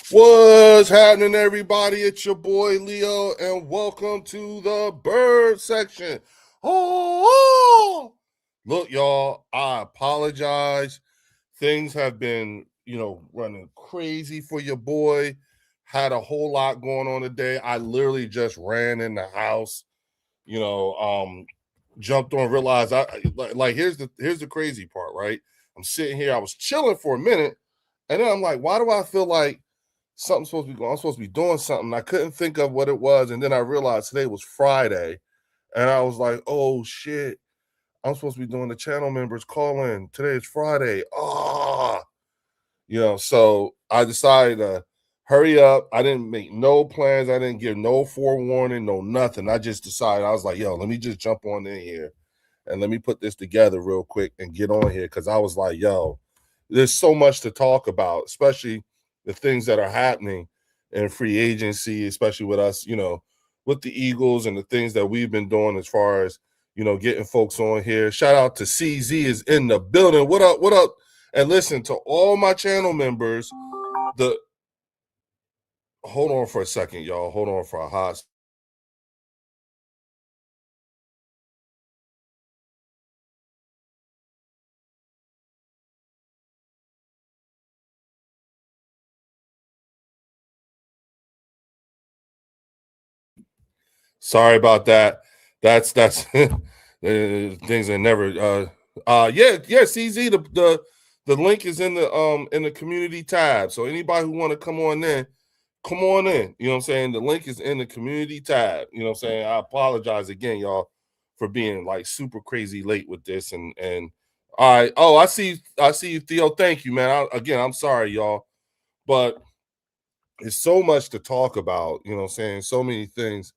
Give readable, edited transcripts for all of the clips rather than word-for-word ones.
What's happening, everybody? It's your boy Leo, and welcome to the bird section. Oh, look, y'all, I apologize. Things have been, running crazy for your boy. Had a whole lot going on today. I literally just ran in the house, jumped on, realized here's the crazy part, right? I'm sitting here, I was chilling for a minute, and then I'm like, why do I feel like something's supposed to be going? I'm supposed to be doing something. I couldn't think of what it was, and then I realized today was Friday, and I was like, "Oh shit! I'm supposed to be doing the channel members call in. Today is Friday." So I decided to hurry up. I didn't make no plans. I didn't give no forewarning, no nothing. I just decided. I was like, "Yo, let me just jump on in here and let me put this together real quick and get on here," because I was like, "Yo, there's so much to talk about, especially the things that are happening in free agency, especially with us, with the Eagles and the things that we've been doing as far as, getting folks on here." Shout out to CZ is in the building. What up? What up? And listen to all my channel members. Hold on for a second, y'all. Hold on for a hot. Sorry about that. That's things are never yeah, CZ, the link is in the community tab. So anybody who want to come on in, come on in. You know what I'm saying? The link is in the community tab. You know what I'm saying? I apologize again, y'all, for being like super crazy late with this. And all right. Oh, I see you, Theo. Thank you, man. I'm sorry, y'all. But it's so much to talk about, you know what I'm saying? So many things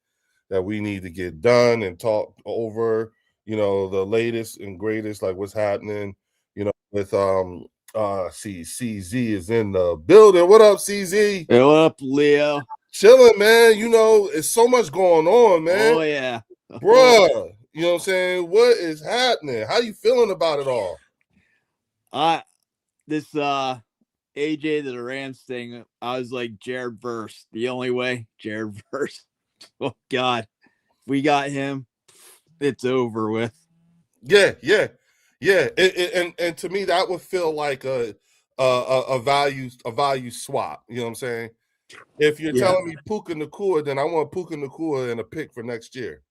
that we need to get done and talk over, the latest and greatest, like what's happening, with CZ is in the building. What up, CZ? Hey, what up, Leo? Chilling, man. It's so much going on, man. Oh yeah, Bruh. You know what I'm saying? What is happening? How you feeling about it all? I this AJ to the Rams thing. I was like Jared Verse. The only way, Jared Verse. Oh God, we got him. It's over with. Yeah, yeah, yeah. And to me, that would feel like a value swap. You know what I'm saying? If you're Yeah, telling me Puka Nakua, then I want Puka Nakua and a pick for next year.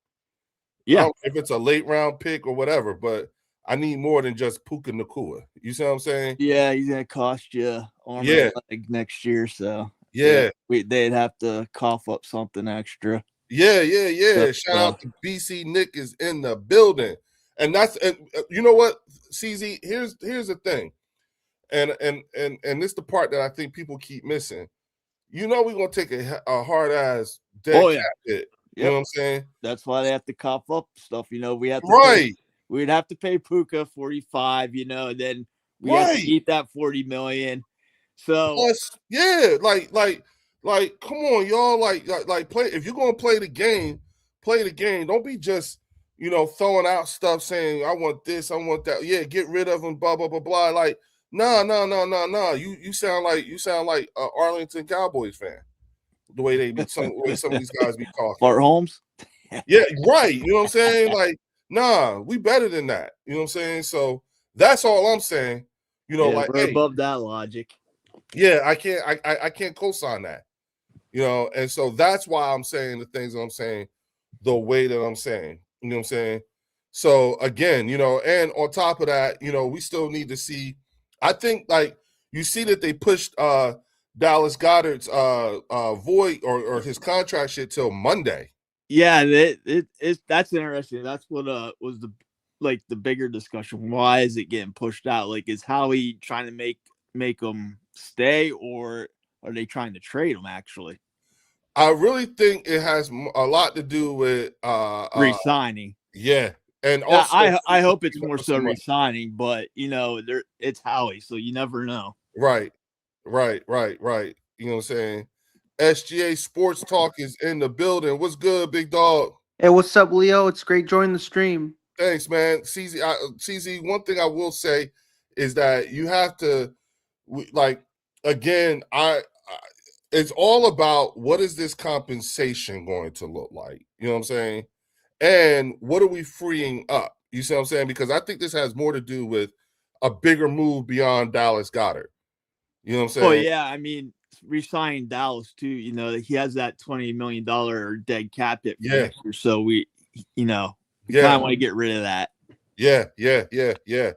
I yeah, don't if it's a late round pick or whatever, but I need more than just Puka Nakua. You see what I'm saying? yeah. He's gonna cost you arm and Yeah, leg next year. So yeah, yeah, they'd have to cough up something extra. yeah, yeah, So, yeah. Shout out to BC Nick is in the building, and you know what, CZ. Here's the thing, and this the part that I think people keep missing. We're gonna take a hard ass dead oh cat yeah, hit. You know yep. what I'm saying? That's why they have to cough up stuff. We have to pay. Right, We'd have to pay Puka 45. And then we have to right. eat that 40 million. So Plus, yeah, like, come on, y'all. Like, play. If you're gonna play the game, play the game. Don't be just, throwing out stuff saying, "I want this, I want that." Yeah, get rid of them. Blah blah blah blah. Like, no, no, no, no, no. You sound like a Arlington Cowboys fan. The way some of these guys be talking. Bart Holmes. Yeah, right. You know what I'm saying? Like, nah, we better than that. You know what I'm saying? So that's all I'm saying. Yeah, Like, we're hey, above that logic. yeah, I can't co-sign that. And so that's why I'm saying the things that I'm saying the way that I'm saying. You know what I'm saying? So again, and on top of that, we still need to see. I think like you see that they pushed Dallas Goddard's void or his contract shit till Monday. Yeah, that's interesting. That's what was the bigger discussion. Why is it getting pushed out? Like, is Howie trying to make them stay, or are they trying to trade them actually? I really think it has a lot to do with Resigning. yeah, and Yeah, also I hope it's more for so some money. resigning, but it's Howie, so you never know. Right, right. You know what I'm saying? SGA Sports Talk is in the building. What's good, big dog? Hey, what's up, Leo? It's great joining the stream. Thanks, man. CZ, one thing I will say is that you have to, like, again, it's all about what is this compensation going to look like? You know what I'm saying? And what are we freeing up? You see what I'm saying? Because I think this has more to do with a bigger move beyond Dallas Goedert. You know what I'm saying? Oh yeah, I mean, re-signing Dallas too. You know, he has that $20 million dead cap hit for next year, so we kind of want to get rid of that. Yeah. You know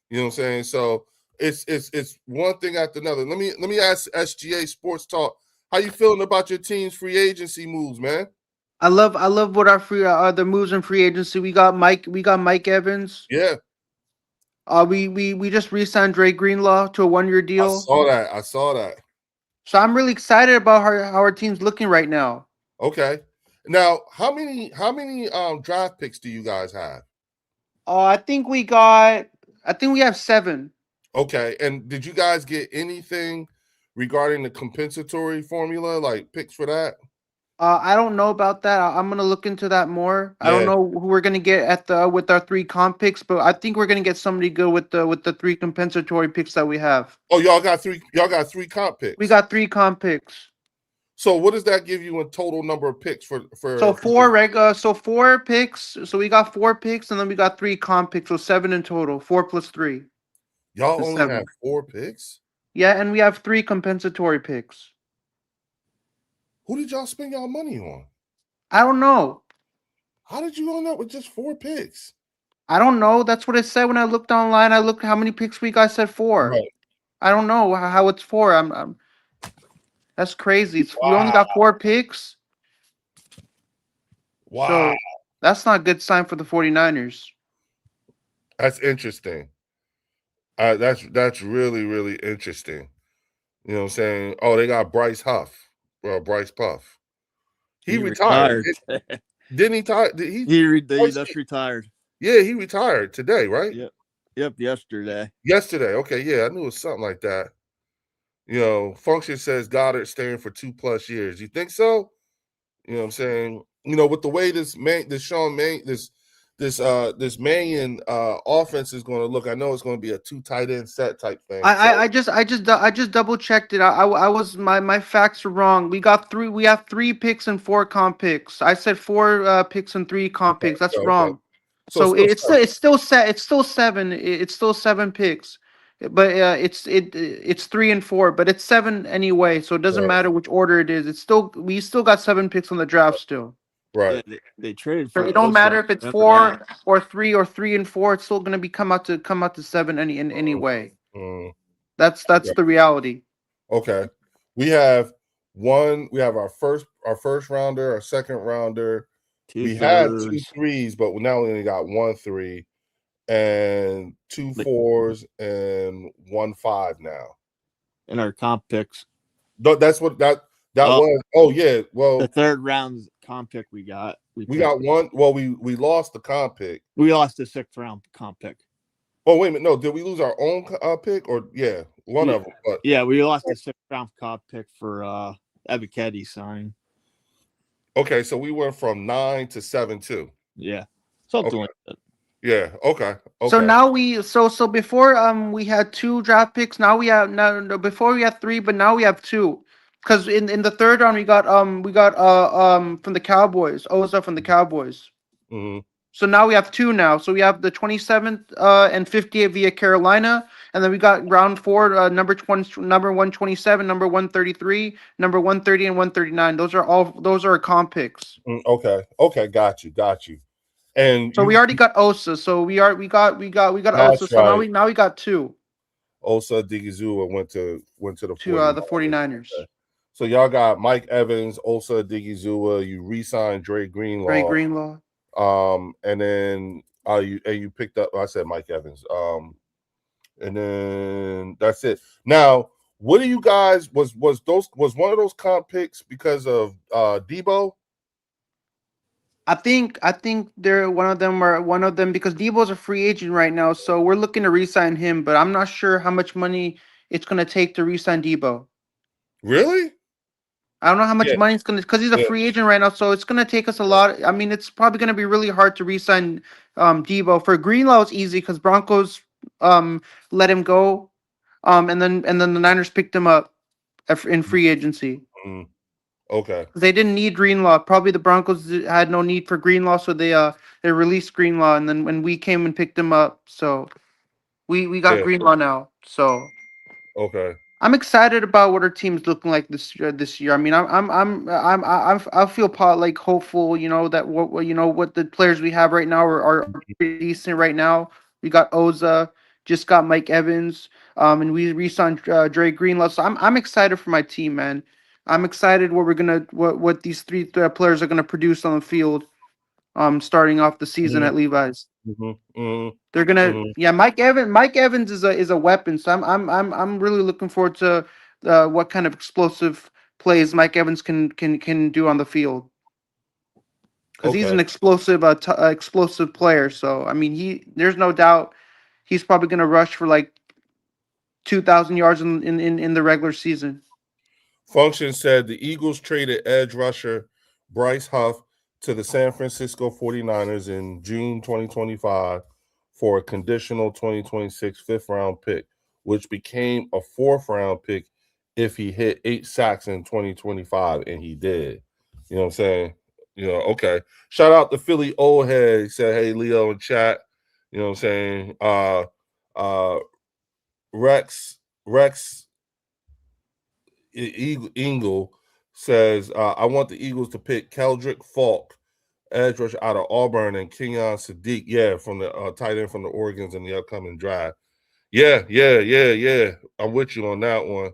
what I'm saying? So it's one thing after another. Let me ask SGA Sports Talk. How you feeling about your team's free agency moves, man? I love what our free the moves in free agency. We got Mike Evans. Yeah. We just re-signed Dre Greenlaw to a 1-year deal. I saw that. So I'm really excited about how our team's looking right now. Okay. Now, how many draft picks do you guys have? I think we have 7. Okay. And did you guys get anything regarding the compensatory formula, like picks for that? I don't know about that. I'm gonna look into that more. I don't know who we're gonna get with our 3 comp picks, but I think we're gonna get somebody good with the 3 compensatory picks that we have. Oh, y'all got 3 comp picks. We got 3 comp picks. So what does that give you in total number of picks for So 4 picks. So we got 4 picks, and then we got 3 comp picks, so 7 in total. 4 plus 3. Y'all only 7. Have 4 picks? Yeah, and we have 3 compensatory picks. Who did y'all spend y'all money on? I don't know. How did you end up with just 4 picks? I don't know. That's what it said when I looked online. I looked how many picks we got. Said 4. Right. I don't know how it's 4. I'm that's crazy. Wow. We only got 4 picks. Wow. So that's not a good sign for the 49ers. That's interesting. That's really, really interesting. You know what I'm saying? Oh, they got Bryce Puff. He retired. Didn't he? He just retired. Yeah, he retired today, right? Yep, yesterday. Yesterday. Okay, yeah, I knew it was something like that. You know, Function says Goddard staying for 2+ years. You think so? You know what I'm saying? You know, with the way this Mannion offense is going to look, I know it's going to be a 2 tight end set type thing. I just double checked it. I was my facts are wrong. We have 3 picks and 4 comp picks. I said 4 picks and 3 comp picks. That's wrong. So it's still 7. It's still 7 picks. But it's 3 and 4, but it's 7 anyway, so it doesn't matter which order it is. We still got 7 picks on the draft still. Right. Yeah, they traded for it. Don't matter if it's 4 or 3 or 3 and 4. It's still gonna be come out to 7 any way. That's the reality. Okay. We have our first rounder, our second rounder. We had 2 3s, but now we only got 1 3 and 2 4s and 1 5 now. In our comp picks. That's what that was. Oh yeah. Well, the 3rd round comp pick we got. We got 1. Well, we lost the comp pick. We lost the 6th round comp pick. Oh wait a minute. No, did we lose our own pick or one of them? But we lost the 6th round comp pick for Ebiketie signing. Okay, so we went from 9 to 7-2. Yeah, something like that. Yeah. Okay. So now so before we had 2 draft picks. Now we have before we had 3, but now we have 2. Because in the 3rd round we got from the Cowboys, Oza from the Cowboys. Mm-hmm. So now we have 2 now. So we have the 27th and 58th via Carolina, and then we got round 4 number 127, number 133, number 130, and 139. Those are comp picks. Okay, got you. And so we already got Osa. So we got Osa. So right. now we got 2. Osa Digizua went to the 49ers. Okay. So y'all got Mike Evans, Osa Digizua. You re-signed Dre Greenlaw. And then you picked up. I said Mike Evans. And then that's it. Now, what do you guys was one of those comp picks because of Debo? I think they're one of them because Debo's a free agent right now, so we're looking to re-sign him, but I'm not sure how much money it's gonna take to re-sign Debo. Really? I don't know how much money it's gonna because he's a free agent right now, so it's gonna take us a lot. I mean, it's probably gonna be really hard to re-sign Debo. For Greenlaw, it's easy because Broncos let him go, and then the Niners picked him up. in free agency. Mm, okay. They didn't need Greenlaw. Probably the Broncos had no need for Greenlaw, so they released Greenlaw, and then when we came and picked him up, so we got Yeah. Greenlaw now. So Okay. I'm excited about what our team's looking like this year. I mean, I feel like hopeful. You know that what the players we have right now are pretty decent right now. We got Oza, just got Mike Evans, and we re-signed Dre Greenlaw. So I'm excited for my team, man. I'm excited what these three players are gonna produce on the field. Starting off the season Mm-hmm. at Levi's. Mm-hmm. They're gonna, Mm-hmm. yeah. Mike Evans is a weapon. So I'm really looking forward to what kind of explosive plays Mike Evans can do on the field because he's Okay. an explosive player. So I mean, there's no doubt he's probably gonna rush for like 2,000 yards in the regular season. Function said the Eagles traded edge rusher Bryce Huff to the San Francisco 49ers in June 2025 for a conditional 2026 fifth-round pick, which became a fourth-round pick if he hit 8 sacks in 2025, and he did. You know what I'm saying? Okay. Shout out to Philly Old Head. He said, hey, Leo in chat. You know what I'm saying? Rex Engel says, I want the Eagles to pick Keldrick Falk, edge rusher out of Auburn, and Kenyon Sadiq, from the tight end from the Oregons in the upcoming draft. Yeah. I'm with you on that one.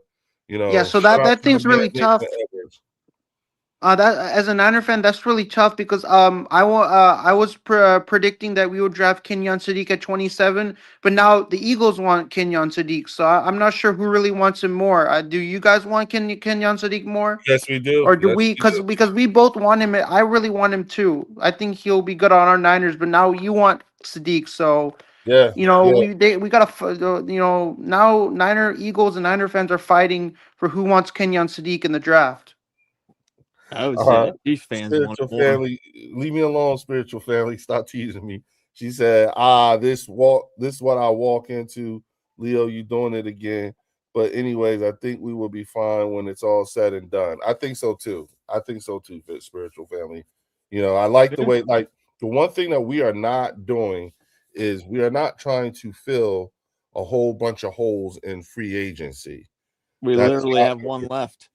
Yeah, so Shout out that to my thing's man really Nathan tough. Edwards. That as a Niner fan, that's really tough because I was predicting that we would draft Kenyon Sadiq at 27, but now the Eagles want Kenyon Sadiq, so I'm not sure who really wants him more. Do you guys want Kenyon Sadiq more, Yes, we do. or do Yes, we? we do. Because we both want him. I really want him too. I think he'll be good on our Niners, but now you want Sadiq, so Yeah. we gotta now Eagles and Niner fans are fighting for who wants Kenyon Sadiq in the draft. I would say the Chiefs fans want Spiritual more. family, leave me alone. Spiritual family, stop teasing me. She said, this is what I walk into. Leo, you doing it again. But anyways, I think we will be fine when it's all said and done. I think so too. Spiritual family. I like the way, like, the one thing that we are not doing is we are not trying to fill a whole bunch of holes in free agency. We literally have one left.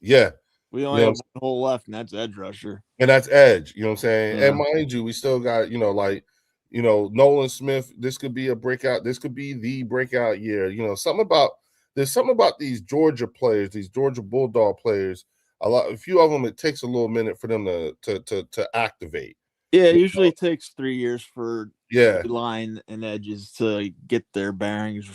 Yeah. We only have one hole left, and that's edge rusher. And that's edge, you know what I'm saying? Yeah. And mind you, we still got, Nolan Smith. This could be a breakout. This could be the breakout year. There's something about these Georgia players, these Georgia Bulldog players. A few of them, it takes a little minute for them to activate. Yeah, it usually takes 3 years for Yeah, line and edges to get their bearings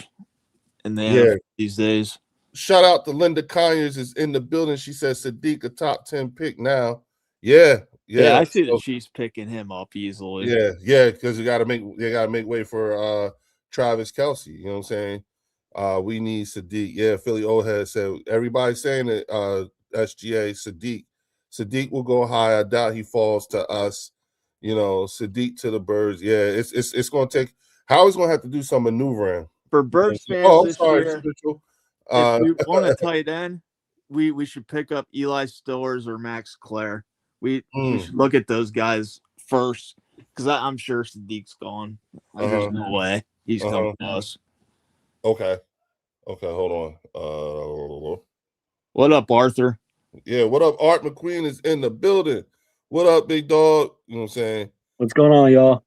in the NFL these days. Shout out to Linda Conyers is in the building. She says Sadiq a top 10 pick now. Yeah. I see the Chiefs picking him up easily. Yeah, because they gotta make way for Travis Kelce. You know what I'm saying? We need Sadiq. Yeah, Philly Old Head said everybody's saying it. SGA Sadiq will go high. I doubt he falls to us. Sadiq to the Birds. Yeah, it's gonna take. Howard's gonna have to do some maneuvering for Birds fans this year. If we want a tight end, we should pick up Eli Stillers or Max Clare. We should look at those guys first because I'm sure Sadiq's gone. There's no way he's coming to us. Okay, hold on. What up, Arthur? Yeah, what up? Art McQueen is in the building. What up, big dog? You know what I'm saying? What's going on, y'all?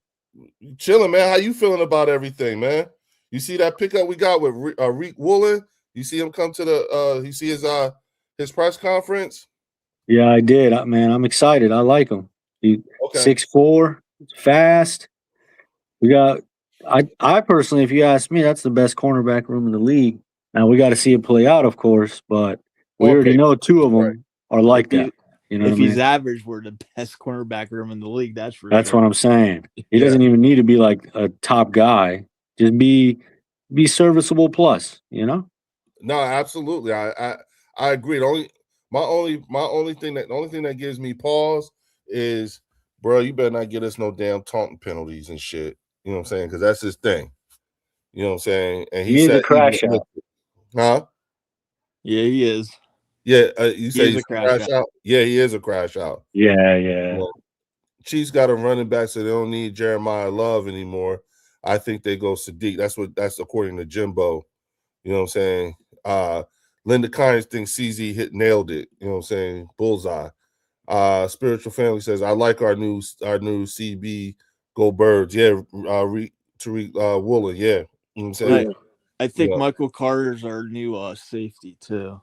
Chilling, man. How you feeling about everything, man? You see that pickup we got with Reek Woolen? You see him come to the you see his press conference? Yeah, I did. Man, I'm excited. I like him. He's 6'4", fast. We got I personally, if you ask me, that's the best cornerback room in the league. Now we got to see it play out, of course, but we already know two of them are like that. You know, if he's average, we're the best cornerback room in the league. That's for That's what I'm saying. He doesn't even need to be like a top guy. Just be serviceable plus, No, absolutely. I agree. The only thing that gives me pause is, bro, you better not get us no damn taunting penalties and shit. You know what I'm saying? Because that's his thing. You know what I'm saying? And he said the crash out. Huh? Yeah, he is. Yeah, you say is he's a crash out. Yeah, he is a crash out. Yeah. Well, Chiefs got a running back, so they don't need Jeremiah Love anymore. I think they go Sadiq. That's according to Jimbo. You know what I'm saying? Linda Kynes thinks CZ nailed it. You know what I'm saying? Bullseye. Spiritual Family says, I like our new CB. Go Birds. Yeah, Tariq Woolen. Yeah. You know what I'm saying? I think Michael Carter's our new safety too.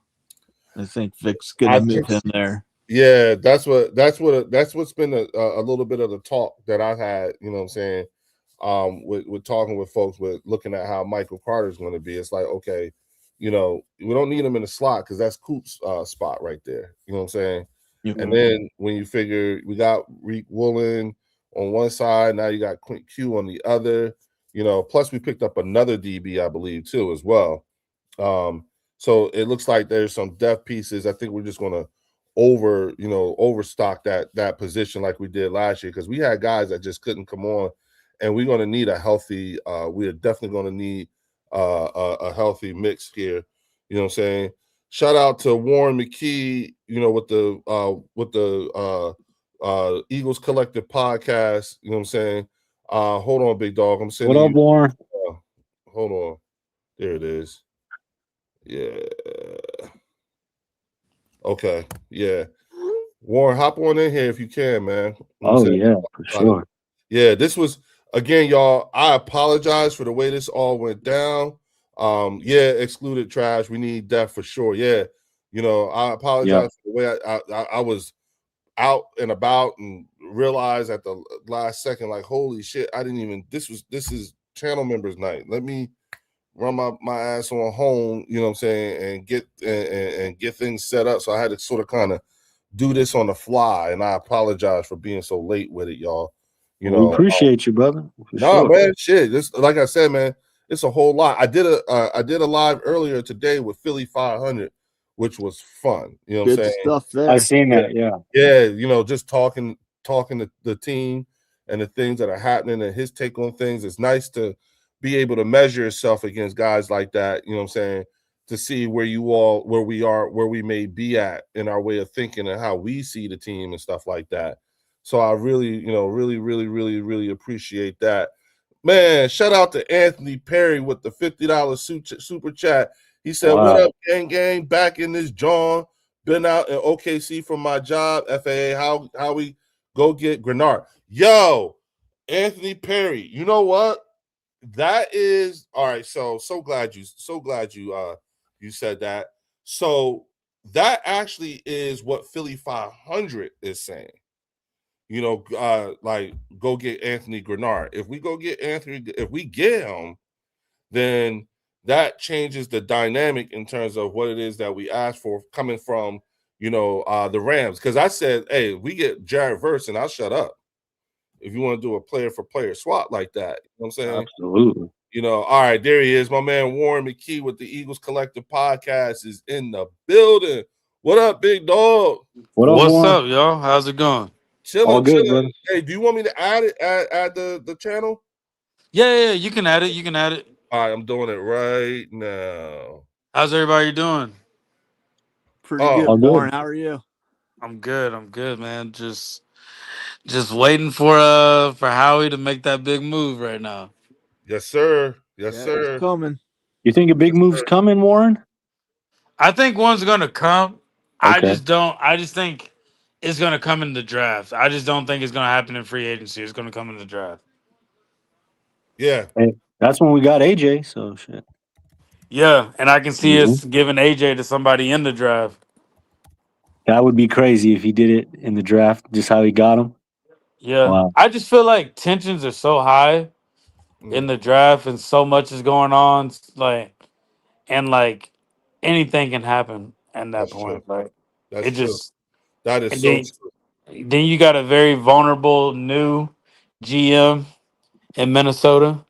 I think Vic's gonna move him there. Yeah, that's what's been a little bit of the talk that I've had, you know what I'm saying? With talking with folks, with looking at how Michael Carter's going to be. It's like, okay, we don't need him in the slot because that's Coop's spot right there. You know what I'm saying? Yep. And then when you figure we got Reek Woolen on one side, now you got Quint Q on the other, plus we picked up another DB, I believe, too, as well. So it looks like there's some depth pieces. I think we're just gonna overstock that position like we did last year, because we had guys that just couldn't come on, and we're gonna need a healthy. We are definitely gonna need a healthy mix here. You know what I'm saying? Shout out to Warren McKee. With the Eagles Collective podcast. You know what I'm saying? Hold on, big dog. I'm sending you. What up, Warren? Hold on. There it is. Yeah. Okay. Yeah. Warren, hop on in here if you can, man. Yeah, for sure. Yeah, this was, again, y'all, I apologize for the way this all went down. Excluded trash. We need that for sure. Yeah. I apologize for the way I was out and about and realized at the last second, like, holy shit, this is channel members night. Let me run my ass on home, you know what I'm saying, and get things set up. So I had to sort of kind of do this on the fly, and I apologize for being so late with it, y'all. We appreciate you, brother. Man, shit. This, like I said, man, it's a whole lot. I did a live earlier today with Philly 500, which was fun. You know what I'm saying? Stuff there. I seen that. Yeah. Yeah. Just talking to the team and the things that are happening and his take on things. It's nice to be able to measure yourself against guys like that, you know what I'm saying, to see where we are, where we may be at in our way of thinking and how we see the team and stuff like that. So I really, really, really, really, really appreciate that. Man, shout out to Anthony Perry with the $50 super chat. He said, wow. What up, gang? Back in this John. Been out in OKC from my job. FAA, how we go get Grenard. Yo, Anthony Perry, you know what? That is all right. So glad you said that. So that actually is what Philly 500 is saying. Like, go get Anthony Grenard. If we go get Anthony, if we get him, then that changes the dynamic in terms of what it is that we asked for coming from, the Rams. Because I said, hey, we get Jared Verse and I'll shut up. If you want to do a player for player swap like that, you know what I'm saying? Absolutely. All right, there he is. My man Warren McKee with the Eagles Collective podcast is in the building. What up, big dog? What's up, y'all? How's it going? Chilling. Brother. Hey, do you want me to add the channel? Yeah, you can add it. All right, I'm doing it right now. How's everybody doing? Pretty good, Warren. How are you? I'm good, man. Just waiting for Howie to make that big move right now. Yes, sir. Sir. It's coming. You think a big move's coming, Warren? I think one's gonna come. Okay. I just think it's gonna come in the draft. I just don't think it's gonna happen in free agency. It's gonna come in the draft. Yeah. Hey, that's when we got AJ, so shit. Yeah, and I can see us giving AJ to somebody in the draft. That would be crazy if he did it in the draft, just how he got him. Yeah. Wow. I just feel like tensions are so high in the draft and so much is going on. Like anything can happen at that point. True. Like that's true. That is so true. Then you got a very vulnerable new GM in Minnesota.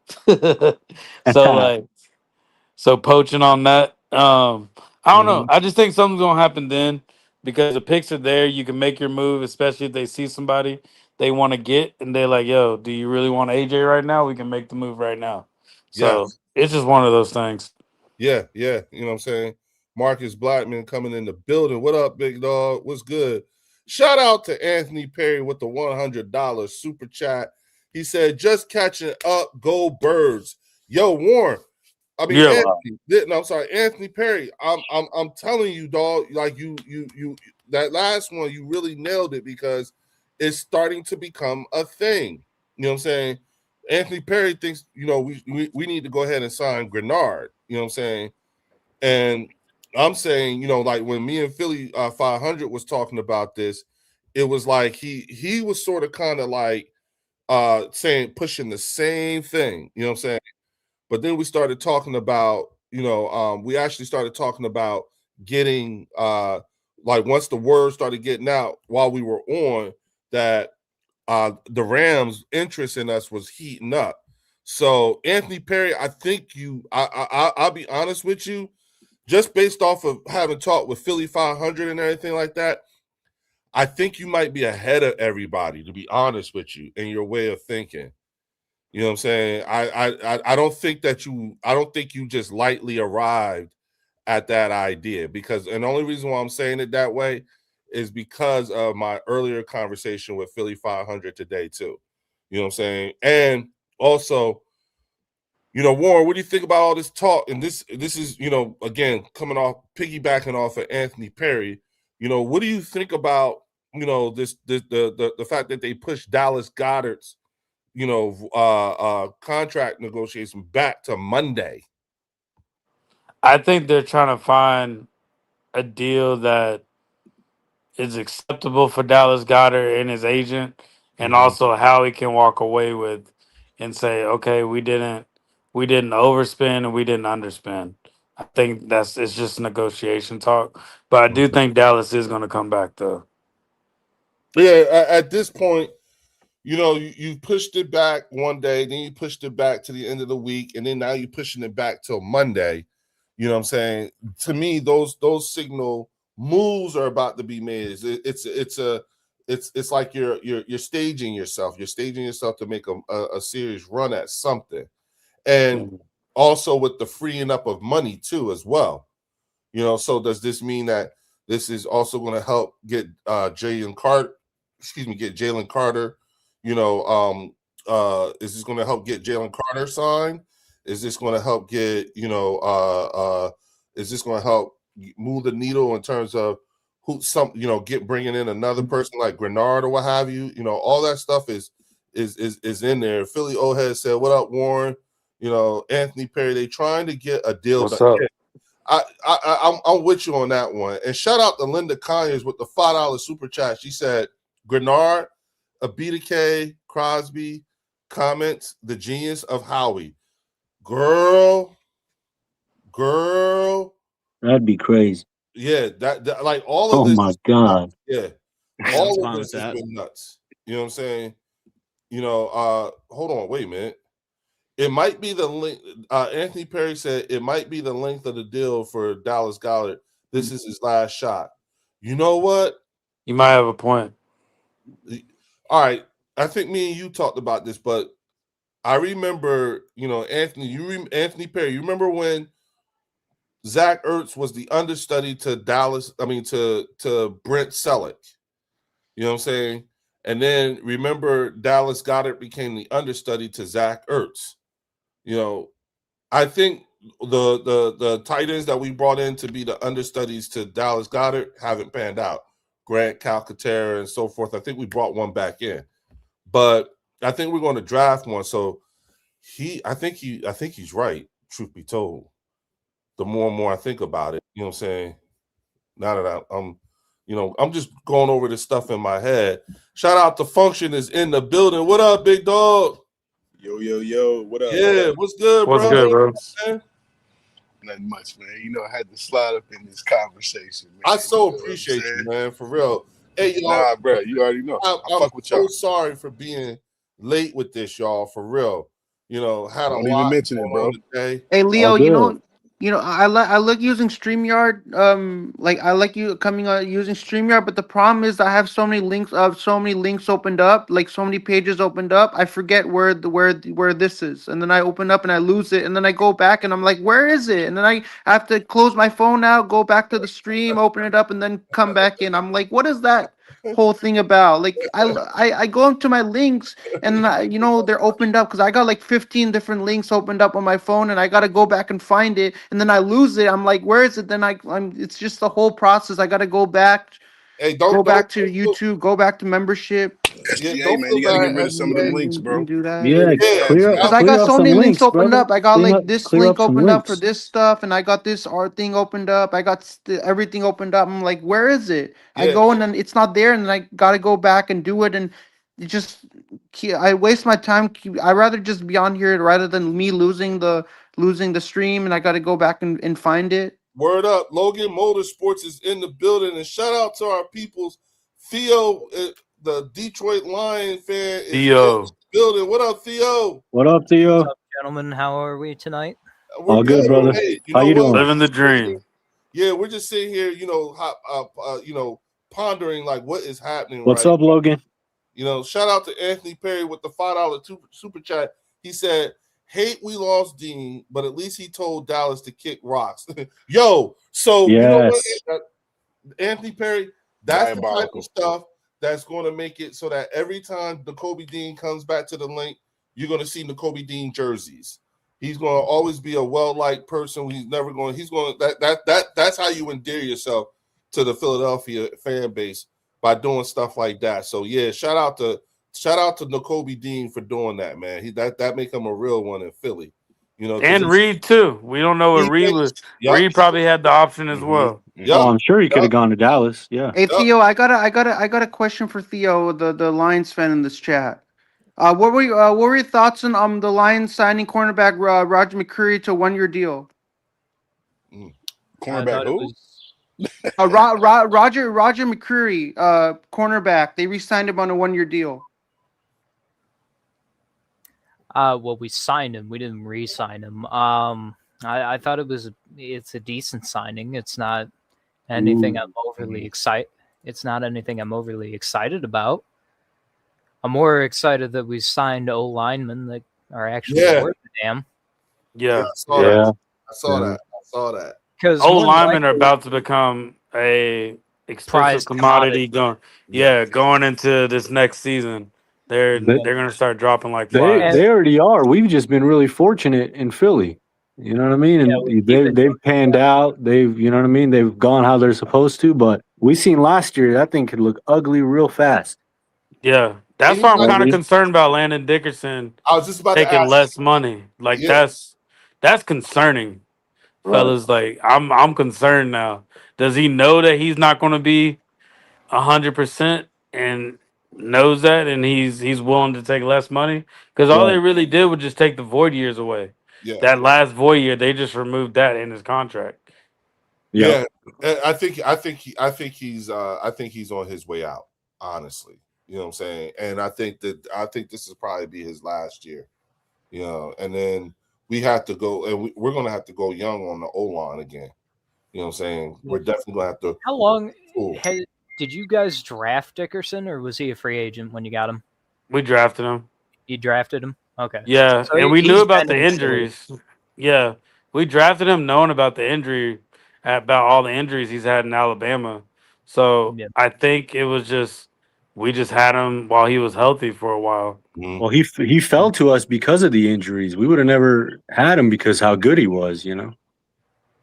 So poaching on that. I don't know. I just think something's gonna happen then because the picks are there. You can make your move, especially if they see somebody they want to get and they're like, yo, do you really want AJ right now? We can make the move right now. So it's just one of those things. Yeah. You know what I'm saying? Marcus Blackman coming in the building. What up, big dog? What's good? Shout out to Anthony Perry with the $100 super chat. He said, just catching up, go Birds. Yo, Warren. I mean, Yeah. Anthony, no, I'm sorry, Anthony Perry. I'm telling you, dog, like you that last one, you really nailed it because it's starting to become a thing. You know what I'm saying? Anthony Perry thinks, we need to go ahead and sign Grenard. You know what I'm saying? And I'm saying, like when me and Philly 500 was talking about this, it was like he was sort of kind of like pushing the same thing. You know what I'm saying? But then we started talking about, we actually started talking about getting like once the word started getting out while we were on that the Rams' interest in us was heating up. So Anthony Perry, I think I'll be honest with you, just based off of having talked with Philly 500 and everything like that, I think you might be ahead of everybody, to be honest with you, in your way of thinking. You know what I'm saying? I don't think you just lightly arrived at that idea because, and the only reason why I'm saying it that way is because of my earlier conversation with Philly 500 today too. You know what I'm saying? And also, Warren, what do you think about all this talk? And this is, again, piggybacking off of Anthony Perry. What do you think about, the fact that they pushed Dallas Goedert's contract negotiation back to Monday? I think they're trying to find a deal that is acceptable for Dallas Goedert and his agent, and also how he can walk away with and say, okay, we didn't overspend and we didn't underspend. I think it's just negotiation talk. But I do think Dallas is going to come back though. Yeah, at this point, you pushed it back one day, then you pushed it back to the end of the week, and then now you're pushing it back till Monday. You know what I'm saying? To me, those signal moves are about to be made. It's like you're staging yourself. You're staging yourself to make a serious run at something, and also with the freeing up of money too as well. So does this mean that this is also going to help get Jalen Carter? Get Jalen Carter. Is this going to help get Jalen Carter signed? Is this going to help get, is this going to help move the needle in terms of bringing in another person like Grenard or what have you? All that stuff is in there. Philly Ohead said, "What up, Warren?" Anthony Perry, they trying to get a deal. What's up? I'm with you on that one. And shout out to Linda Conyers with the $5 super chat. She said, Grenard, Abita Crosby comments, the genius of Howie. Girl. That'd be crazy. Yeah, that like all of this. Oh my God. Yeah. All of this has been nuts. You know what I'm saying? Hold on, wait a minute. It might be the length. Anthony Perry said it might be the length of the deal for Dallas Goedert. This is his last shot. You know what? You might have a point. All right. I think me and you talked about this, but I remember, Anthony Perry, you remember when Zach Ertz was the understudy to to Brent Selleck. You know what I'm saying? And then remember Dallas Goedert became the understudy to Zach Ertz. I think the tight ends that we brought in to be the understudies to Dallas Goedert haven't panned out. Grant Calcaterra and so forth. I think we brought one back in, but I think we're going to draft one. So I think he's right. Truth be told, the more and more I think about it, you know what I'm saying. Now that I'm just going over this stuff in my head. Shout out to Function is in the building. What up, big dog? Yo, what up? Yeah, what's good, bro? What's good, bro? Man? Nothing much, man. I had to slide up in this conversation, man. I so appreciate you, man, for real. Hey, y'all. Nah, bro, you already know. I'm so sorry for being late with this, y'all, for real. Don't even mention it, bro. Hey, Leo, You know, I like using StreamYard. Like I like you coming using StreamYard, but the problem is I have so many links opened up, like so many pages opened up. I forget where this is, and then I open up and I lose it, and then I go back and I'm like, where is it? And then I have to close my phone out, go back to the stream, open it up, and then come back in. I'm like, what is that whole thing about? Like I go into my links and you know they're opened up because I got like 15 different links opened up on my phone, and I got to go back and find it, and then I lose it. I'm like, where is it? Then I'm it's just the whole process. I got to go back. Hey, go back to YouTube, go back to membership. Yeah, man, you got to get rid of some of them links, bro. And do that. Yeah, Because I got so many links opened up. I got like this clear link up some opened up for links. this stuff, and I got this art thing opened up. I got everything opened up. I'm like, where is it? I go and then it's not there, and then I gotta go back and do it, and it just I waste my time. I rather just be on here rather than me losing the stream, and I gotta go back and find it. Word up, Logan Motorsports is in the building, and shout out to our peoples. Theo, the Detroit Lion fan, is in the building. What up, Theo? What up, Theo? What's up, gentlemen? How are we tonight? We're all good, brother. Hey, how you doing? Living the dream. Yeah, we're just sitting here, you know, pondering like what is happening. What's up, Logan? You know, shout out to Anthony Perry with the $5 super chat. He said, "Hate we lost Dean, but at least he told Dallas to kick rocks." Yo, so you know what, Anthony Perry, that's the type of stuff that's going to make it so that every time Nakobe Dean comes back to the link, you're going to see Nakobe Dean jerseys. He's going to always be a well-liked person. That's how you endear yourself to the Philadelphia fan base, by doing stuff like that. So yeah, shout out to Nakobe Dean for doing that, man. That make him a real one in Philly. You know, and Reed too. We don't know what Reed was. Reed probably had the option as well. Oh, I'm sure he could have gone to Dallas. Yeah. Hey Theo, I got a question for Theo, the Lions fan in this chat. What were your thoughts on the Lions signing cornerback Roger McCreary to a 1-year deal? Cornerback who? Roger McCreary, cornerback. They re-signed him on a 1-year deal. Well, we signed him. We didn't re-sign him. I thought it's a decent signing. It's not anything I'm overly excited. It's not anything I'm overly excited about. I'm more excited that we signed O linemen that are actually worth the damn. Yeah, I saw that. Because O linemen are about to become a expensive commodity going into this next season. They're going to start dropping like flies. They already are. We've just been really fortunate in Philly. You know what I mean? And they've panned out. You know what I mean? They've gone how they're supposed to. But we seen last year that thing could look ugly real fast. Yeah, that's why I'm kind of concerned about Landon Dickerson. I was just about taking to ask less money. Like that's concerning, fellas. Like I'm concerned now. Does he know that he's not going to be 100% and knows that, and he's willing to take less money? Because all they really did was just take the void years away. Yeah. That last void year, they just removed that in his contract. Yeah, I think he's on his way out. Honestly, you know what I'm saying, and I think this will probably be his last year. You know, and then we have to go, and we're going to have to go young on the O-line again. You know what I'm saying? We're definitely going to have to. How long did you guys draft Dickerson, or was he a free agent when you got him? We drafted him. You drafted him? Okay. Yeah, so and we knew about the injuries. Yeah, we drafted him knowing about the injury, about all the injuries he's had in Alabama. So I think it was just we just had him while he was healthy for a while. Well, he fell to us because of the injuries. We would have never had him because how good he was, you know.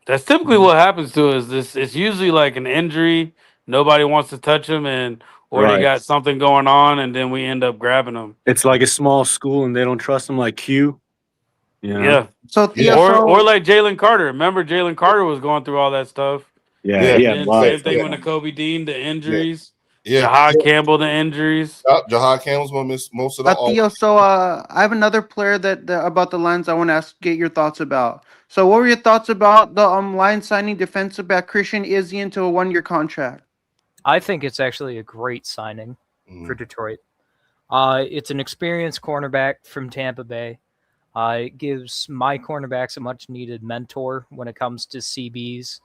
That's typically what happens to us. It's usually like an injury. Nobody wants to touch him, or they got something going on, and then we end up grabbing them. It's like a small school, and they don't trust him like Q. You know? Yeah. So or like Jalen Carter. Remember, Jalen Carter was going through all that stuff. Yeah. Same thing with Nakobe Dean, the injuries. Jahad Campbell, the injuries. Jahad Campbell's going to miss most of the. Theo, so I have another player that about the Lions I want to get your thoughts about. So, what were your thoughts about the Lions signing defensive back Christian Izzy into a 1-year contract? I think it's actually a great signing for Detroit. It's an experienced cornerback from Tampa Bay. It gives my cornerbacks a much needed mentor when it comes to CBs.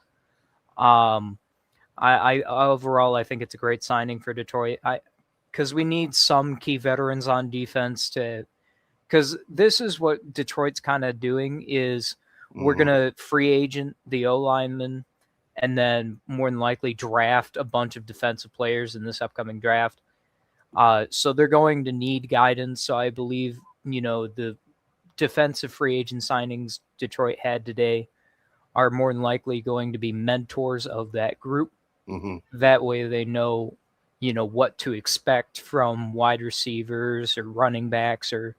I overall, I think it's a great signing for Detroit. Because we need some key veterans on defense because this is what Detroit's kind of doing is we're going to free agent the O-lineman and then more than likely draft a bunch of defensive players in this upcoming draft. So they're going to need guidance. So I believe, the defensive free agent signings Detroit had today are more than likely going to be mentors of that group. That way they know, what to expect from wide receivers or running backs or,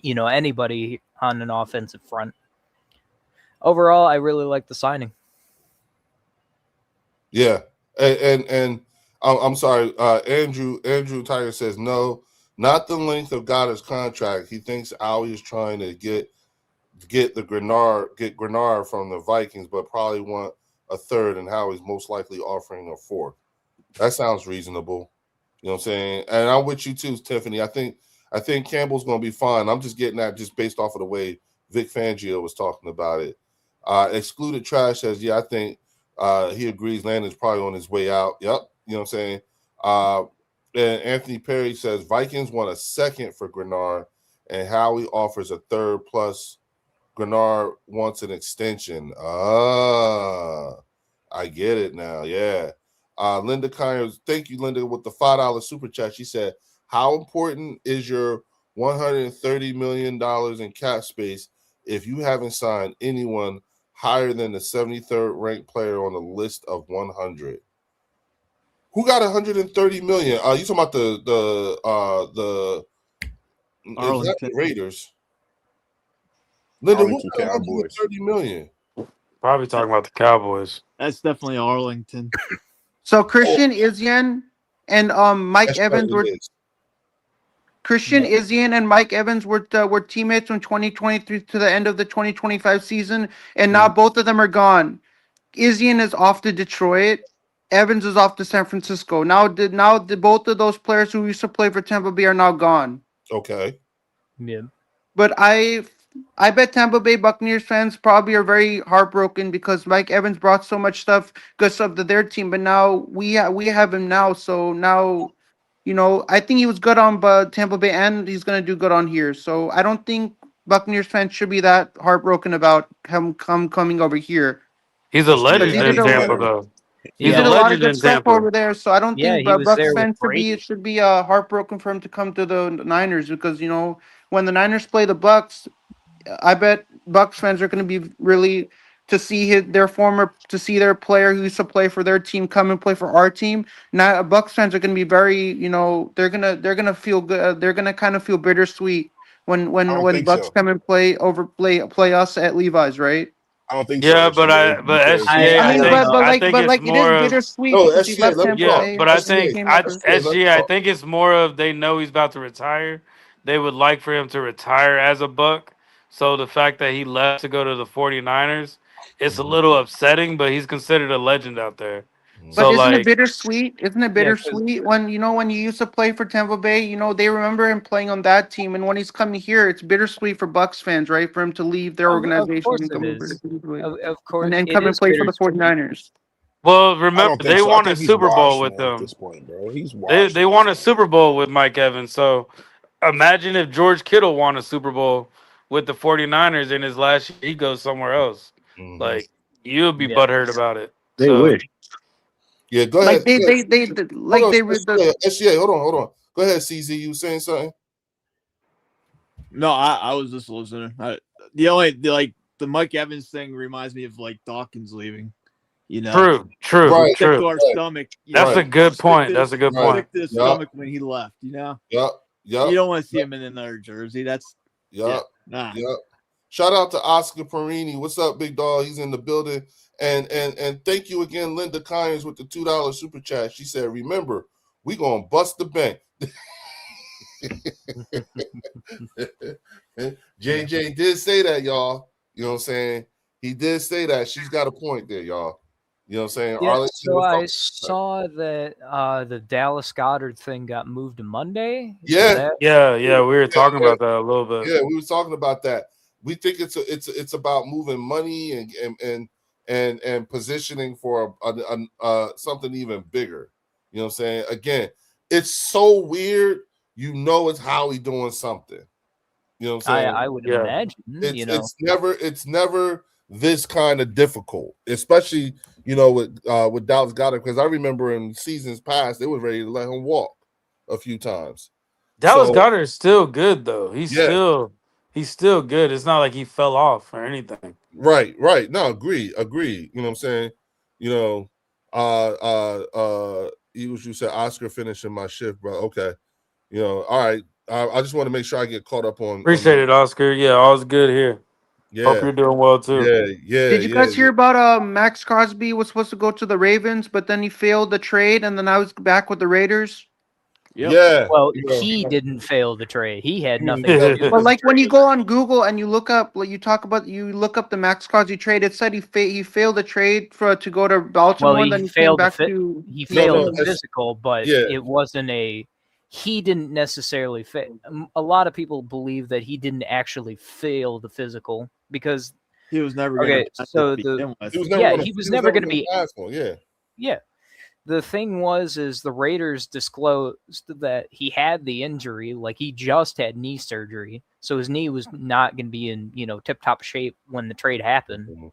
anybody on an offensive front. Overall, I really like the signing. Yeah. And I'm sorry, Andrew Tiger says no, not the length of Goddard's contract. He thinks Howie is trying to get Grenard from the Vikings, but probably want a third, and Howie's most likely offering a fourth. That sounds reasonable. You know what I'm saying? And I'm with you too, Tiffany. I think Campbell's going to be fine. I'm just getting that just based off of the way Vic Fangio was talking about it. Excluded Trash says, yeah, I think he agrees Landon's probably on his way out. Yep. You know what I'm saying? And Anthony Perry says Vikings want a second for Grenard, and Howie offers a third plus Grenard wants an extension. I get it now. Yeah. Linda Kyers, thank you, Linda, with the $5 super chat. She said, how important is your $130 million in cap space if you haven't signed anyone higher than the 73rd ranked player on the list of 100? Who got $130 million? You talking about the Arlington Raiders? Linda, who Arlington got Cowboys. $130 million? Probably talking about the Cowboys. That's definitely Arlington. So Christian Izien and Mike That's Evans right, were it is. Christian Izien and Mike Evans were teammates from 2023 to the end of the 2025 season, and now both of them are gone. Izien is off to Detroit. Evans is off to San Francisco. Now both of those players who used to play for Tampa Bay are now gone. Okay. Yeah. But I bet Tampa Bay Buccaneers fans probably are very heartbroken because Mike Evans brought so much good stuff to their team, but now we have him now. So now, I think he was good on Tampa Bay, and he's gonna do good on here. So I don't think Buccaneers fans should be that heartbroken about him coming over here. He's a legend he in did a lot Tampa, of- though. He He's did a a lot of legend good in stuff Tampa. over there, so I don't Yeah, think he was Bucks there with fans Brady. should be heartbroken for him to come to the Niners because when the Niners play the Bucks, I bet Bucks fans are going to be really to see their player who used to play for their team come and play for our team. Now Bucks fans are going to be very, they're gonna feel good. They're gonna kind of feel bittersweet I don't when think Bucks so. come and play us at Levi's, right? I don't think Yeah, so. but because SGA, I mean, I think but it's it is more of bittersweet No, because he SGA, left let me Tampa talk. Bay. but I and he think came over. SGA, I think it's more of they know he's about to retire. They would like for him to retire as a Buck. So the fact that he left to go to the 49ers, it's a little upsetting, but he's considered a legend out there. But So isn't it like, bittersweet? Isn't it Yeah, 'cause- bittersweet when when you used to play for Tampa Bay? They remember him playing on that team, and when he's coming here, it's bittersweet for Bucks fans, right? For him to leave their Of organization course and it come over to is. Cleveland Of course, and then it come and is play for the bittersweet. 49ers. well, I remember don't think they so. I won a think he's Super Bowl washed with now at him. this point, bro. He's washed. They won a Super Bowl with Mike Evans. So imagine if George Kittle won a Super Bowl with the 49ers in his last year, he goes somewhere else. Like you'll be Yeah. butthurt about it. They So wish. Yeah, go Like ahead. SGA, Hold on. Go ahead, CZ. You saying something? No, I was just listening. The Mike Evans thing reminds me of Dawkins leaving. true. Right. Stick to our stomach. That's a good point. That's a good point. Stick to the stomach when he left. Yep. You don't want to see him in another jersey. That's Yep. nah. Yep. Shout out to Oscar Perini. What's up, big dog? He's in the building. And thank you again, Linda Kynes, with the $2 super chat. She said, remember, we gonna bust the bank. JJ did say that, y'all. You know what I'm saying? He did say that. She's got a point there, y'all. You know what I'm saying? Yeah, so I saw that the Dallas Goedert thing got moved to Monday. Yeah. Yeah. We were talking about that a little bit. Yeah, we were talking about that. we think it's about moving money and positioning for something even bigger. You know what I'm saying? Again, it's so weird. You know, it's Howie doing something. You know what I'm saying? I would imagine. It's never this kind of difficult, especially with Dallas Goedert, because I remember in seasons past they were ready to let him walk a few times. Dallas Goedert is still good though. He's still good. It's not like he fell off or anything. Right. No, agree. You know what I'm saying? You said Oscar finishing my shift, bro. Okay. All right. I just want to make sure I get caught up on. Appreciate it, Oscar. Yeah, all's good here. Yeah. Hope you're doing well too. Yeah. Did you guys hear about Maxx Crosby was supposed to go to the Ravens, but then he failed the trade, and then I was back with the Raiders? Yep. Yeah. Well, he didn't fail the trade. He had nothing to do. But like when you go on Google and you look up, like you look up the Maxx Crosby trade, it said he failed the trade to go to Baltimore. Well, and then he failed came back to he failed the physical, but it wasn't he didn't necessarily fail. A lot of people believe that he didn't actually fail the physical because he was never going to. He was never going to be. Yeah. The thing is the Raiders disclosed that he had the injury, like he just had knee surgery, so his knee was not going to be in tip-top shape when the trade happened. Mm-hmm.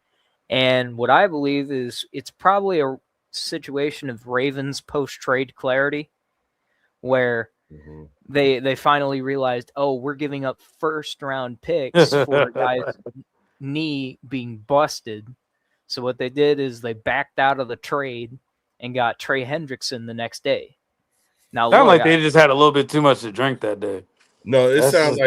And what I believe is it's probably a situation of Ravens post-trade clarity, where they finally realized, oh, we're giving up first-round picks for a guy's knee being busted. So what they did is they backed out of the trade and got Trey Hendrickson the next day. Now, sound like they just had a little bit too much to drink that day. No, it sounds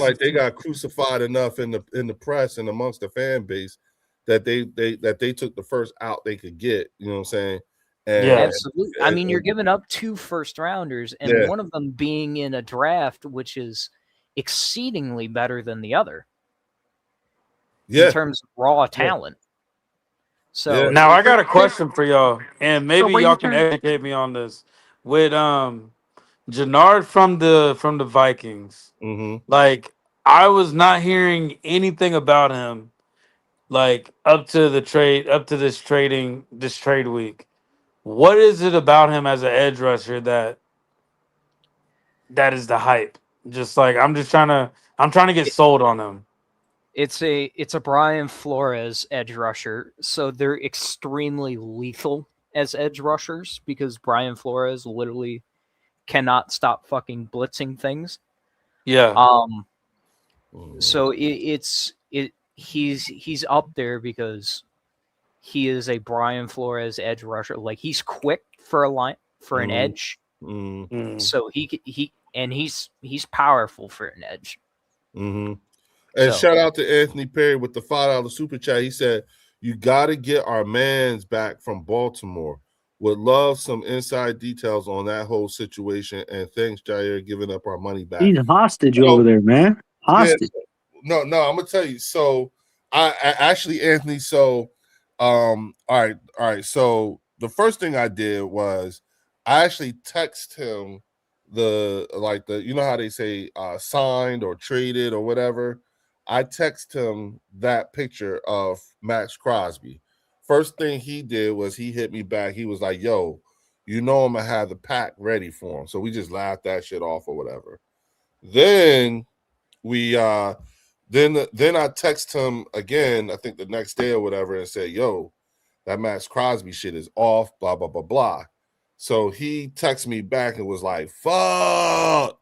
like they got crucified enough in the press and amongst the fan base that they took the first out they could get. You know what I'm saying? Absolutely. I mean, you're giving up 2 first-rounders, and one of them being in a draft which is exceedingly better than the other. In terms of raw talent. So now I got a question for y'all, and maybe y'all can educate me on this. With Jannard from the Vikings, like I was not hearing anything about him, like up to this trade week. What is it about him as an edge rusher that is the hype? Just like I'm trying to get sold on him. It's a Brian Flores edge rusher, so they're extremely lethal as edge rushers because Brian Flores literally cannot stop fucking blitzing things. Yeah. So he's up there because he is a Brian Flores edge rusher. Like he's quick for an edge. So he's powerful for an edge. And shout out to Anthony Perry with the $5 super chat. He said, "You got to get our mans back from Baltimore. Would love some inside details on that whole situation. And thanks, Jair, giving up our money back." He's hostage over there, man. Hostage. Yeah, no, I'm gonna tell you. So I actually, Anthony. So, all right. So the first thing I did was I actually text him the how they say signed or traded or whatever. I text him that picture of Maxx Crosby. First thing he did was he hit me back. He was like, "Yo, I'm gonna have the pack ready for him." So we just laughed that shit off or whatever. Then we then I text him again, I think the next day or whatever, and said, "Yo, that Maxx Crosby shit is off, blah, blah, blah, blah." So he texted me back and was like, "Fuck."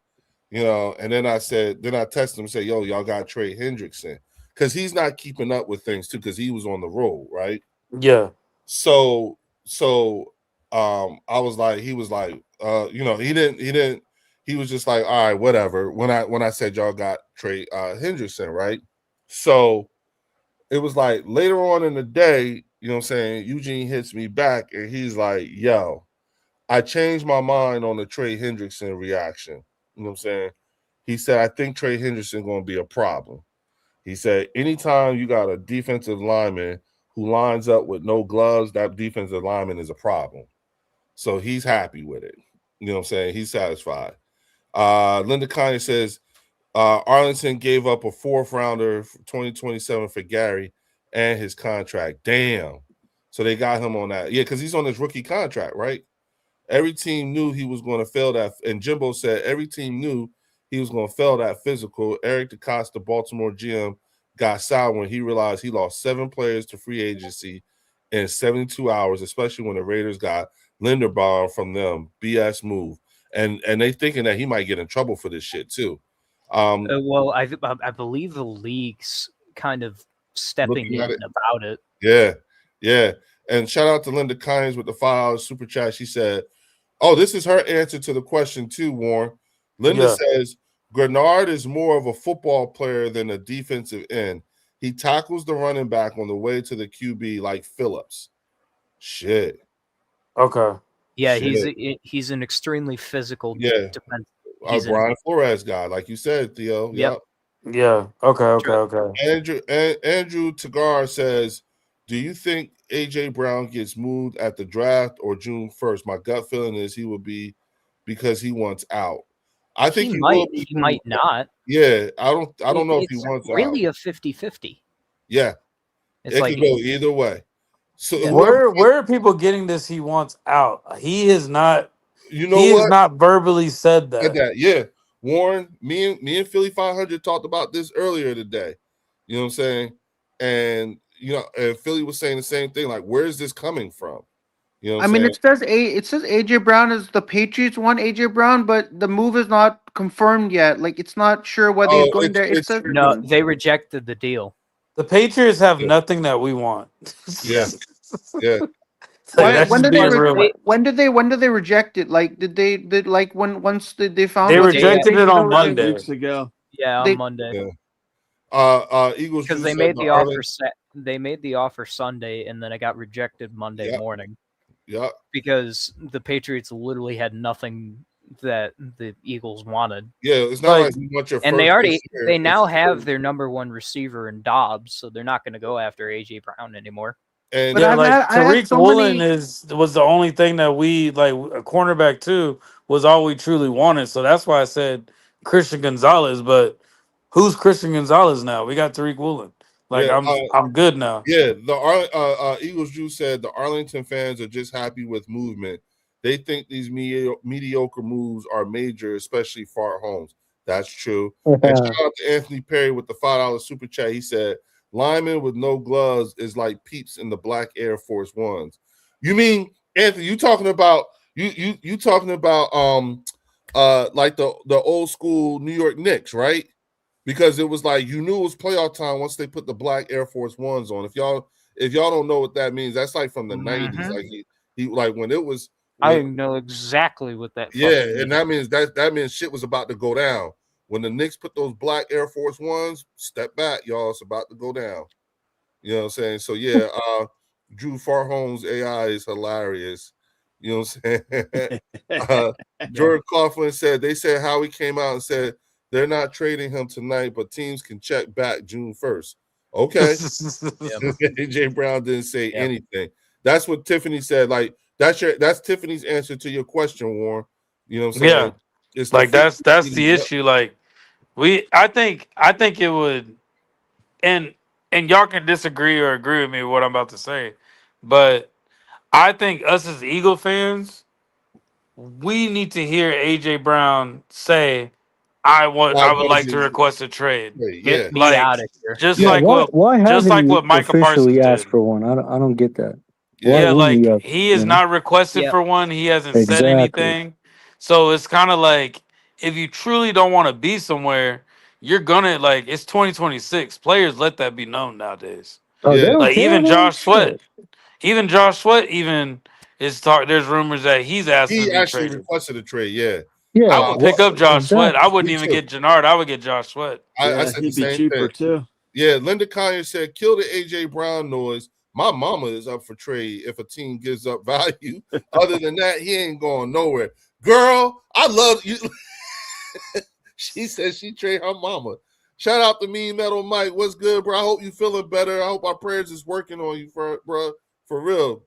And then I texted him and said, "Yo, y'all got Trey Hendrickson." Because he's not keeping up with things too, because he was on the road, right? Yeah. So I was like, he was like, he was just like, all right, whatever. When I said y'all got Trey Hendrickson, right? So it was like later on in the day, you know what I'm saying, Eugene hits me back and he's like, "Yo, I changed my mind on the Trey Hendrickson reaction." You know what I'm saying? He said, "I think Trey Hendrickson going to be a problem." He said, "Anytime you got a defensive lineman who lines up with no gloves, that defensive lineman is a problem." So he's happy with it. You know what I'm saying? He's satisfied. Linda Kanye says, Arlington gave up a 4th rounder for 2027 for Gary and his contract. Damn. So they got him on that. Yeah, because he's on his rookie contract, right? Every team knew he was going to fail that. And Jimbo said every team knew he was going to fail that physical. Eric DeCosta, Baltimore GM, got sour when he realized he lost 7 players to free agency in 72 hours, especially when the Raiders got Linderbaum from them. BS move. And they thinking that he might get in trouble for this shit too. Well, I believe the league's kind of stepping in about it. Yeah, yeah. And shout out to Linda Kynes with the $5 super chat. She said, "Oh, this is her answer to the question too, Warren." Linda says, "Grenard is more of a football player than a defensive end. He tackles the running back on the way to the QB like Phillips." Shit. Okay. Yeah, he's an extremely physical defense. Brian Flores guy, like you said, Theo. Yep. Yeah. Okay. Andrew Tagar says, "Do you think AJ Brown gets moved at the draft or June 1st? My gut feeling is he will be because he wants out. I think he might. Will be he might not. Yeah, I don't know if he wants out. Really a 50-50. Yeah, it's it like could go either way. So where are people getting this? He wants out. He is not. You know he what? has not verbally said that. Yeah, Warren, me and Philly 500 talked about this earlier today. You know what I'm saying? And and Philly was saying the same thing. Like, where is this coming from? You know what I'm saying? it says AJ Brown is the Patriots want AJ Brown, but the move is not confirmed yet. Like, it's not sure whether he's going there. It says no, they rejected the deal. The Patriots have nothing that we want. Yeah. When did they reject it? Like, did they once they found they rejected it on Monday. Weeks ago. Yeah, on Monday. Eagles because they made the offer they made the offer Sunday and then it got rejected Monday morning. Yeah. Because the Patriots literally had nothing that the Eagles wanted. Yeah, it's not like you want your and first they now have their number 1 receiver in Dobbs, so they're not going to go after AJ Brown anymore. And Tariq Woolen was the only thing that we like a cornerback too was all we truly wanted. So that's why I said Christian Gonzalez. But who's Christian Gonzalez now? We got Tariq Woolen. Like I'm good now. Yeah, the Eagles Jew said the Arlington fans are just happy with movement. They think these mediocre moves are major, especially far homes. That's true. And shout out to Anthony Perry with the $5 super chat. He said, "Lineman with no gloves is like peeps in the black Air Force Ones." You mean, Anthony? You talking about you talking about like the old school New York Knicks, right? Because it was like you knew it was playoff time once they put the black Air Force Ones on. If y'all don't know what that means, that's like from the 90s. Like he like when it was. I know exactly what that. Yeah, and that means shit was about to go down. When the Knicks put those black Air Force Ones, step back, y'all. It's about to go down. You know what I'm saying? So yeah, Drew Farhome's AI is hilarious. You know what I'm saying? Jordan Coughlin said they said Howie came out and said they're not trading him tonight, but teams can check back June 1st. Okay. AJ Brown didn't say anything. That's what Tiffany said. Like that's Tiffany's answer to your question, Warren. You know what I'm saying? Yeah. It's like that's the issue. Like I think it would, and y'all can disagree or agree with me with what I'm about to say, but I think us as Eagle fans, we need to hear AJ Brown say, I would like to request a trade. Get me out of here. Just like what Micah Parsons asked for one. I don't get that. He is not requested for one. He hasn't said anything. So it's kind of like if you truly don't want to be somewhere, you're gonna it's 2026. Players let that be known nowadays. Even Josh Sweat. Even Josh Sweat is there's rumors that he's asking to be actually traded. Requested a trade, yeah. I would pick up Josh Sweat. I wouldn't even get Jannard. I would get Josh Sweat. I said the same cheaper thing. too. Yeah, Linda Collier said, "Kill the AJ Brown noise. My mama is up for trade if a team gives up value. Other than that, he ain't going nowhere." Girl, I love you. She said she trade her mama. Shout out to me, Metal Mike. What's good, bro? I hope you feeling better. I hope our prayers is working on you, bro. For real.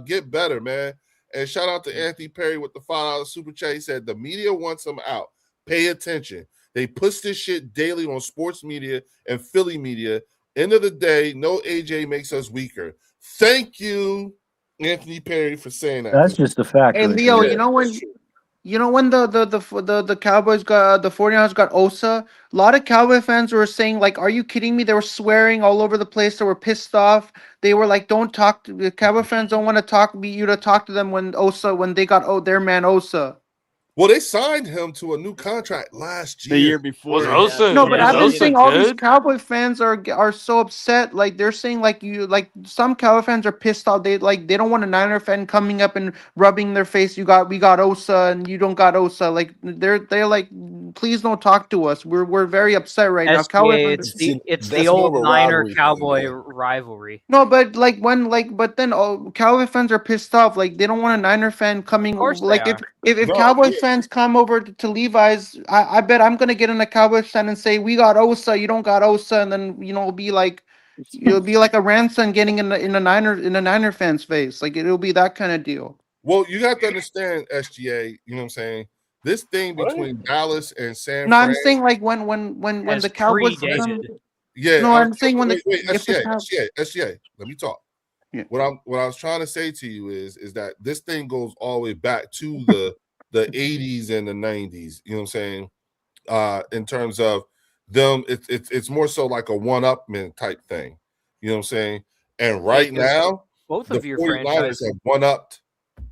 Get better, man. And shout out to Anthony Perry with the $5 super chat. He said the media wants him out. Pay attention. They push this shit daily on sports media and Philly media. End of the day, no AJ makes us weaker. Thank you, Anthony Perry, for saying that. That's just a fact. Hey right Leo, there. you know when the Cowboys got the 49ers got Osa, a lot of Cowboy fans were saying like, "Are you kidding me?" They were swearing all over the place. They were pissed off. They were like, "Don't talk to the Cowboy fans. Don't want to talk you to talk to them when they got their man Osa." Well, they signed him to a new contract last year. The year before. Was Osa? No, but is I've been Osa saying all these good? Cowboy fans are so upset. Like they're saying like some Cowboy fans are pissed off. They don't want a Niner fan coming up and rubbing their face. We got Osa and you don't got Osa. Like they're like, please don't talk to us. We're very upset right now. Cowboy SGA, fans. it's the That's more old of a Niner rivalry thing, Cowboy man. rivalry. No, but but then Cowboy fans are pissed off. Like they don't want a Niner fan coming. Of course they Like are. if No, Cowboy yeah. fans come over to Levi's, I bet I'm gonna get in a Cowboy fan and say we got Osa, you don't got Osa, and then it'll be like a ransom getting in a Niner fan's face. Like it'll be that kind of deal. Well, you have to understand, SGA. You know what I'm saying? This thing between Dallas and San No, Fran. I'm saying like when Has the Cowboys come. predated. Yeah, No, I'm saying when wait, if the SGA. Let me talk. Yeah. What I was trying to say to you is that this thing goes all the way back to the 80s and the 90s. You know what I'm saying? In terms of them, it's more so like a one-upman type thing. You know what I'm saying? And right now, both the of your 49ers franchises. have one-upped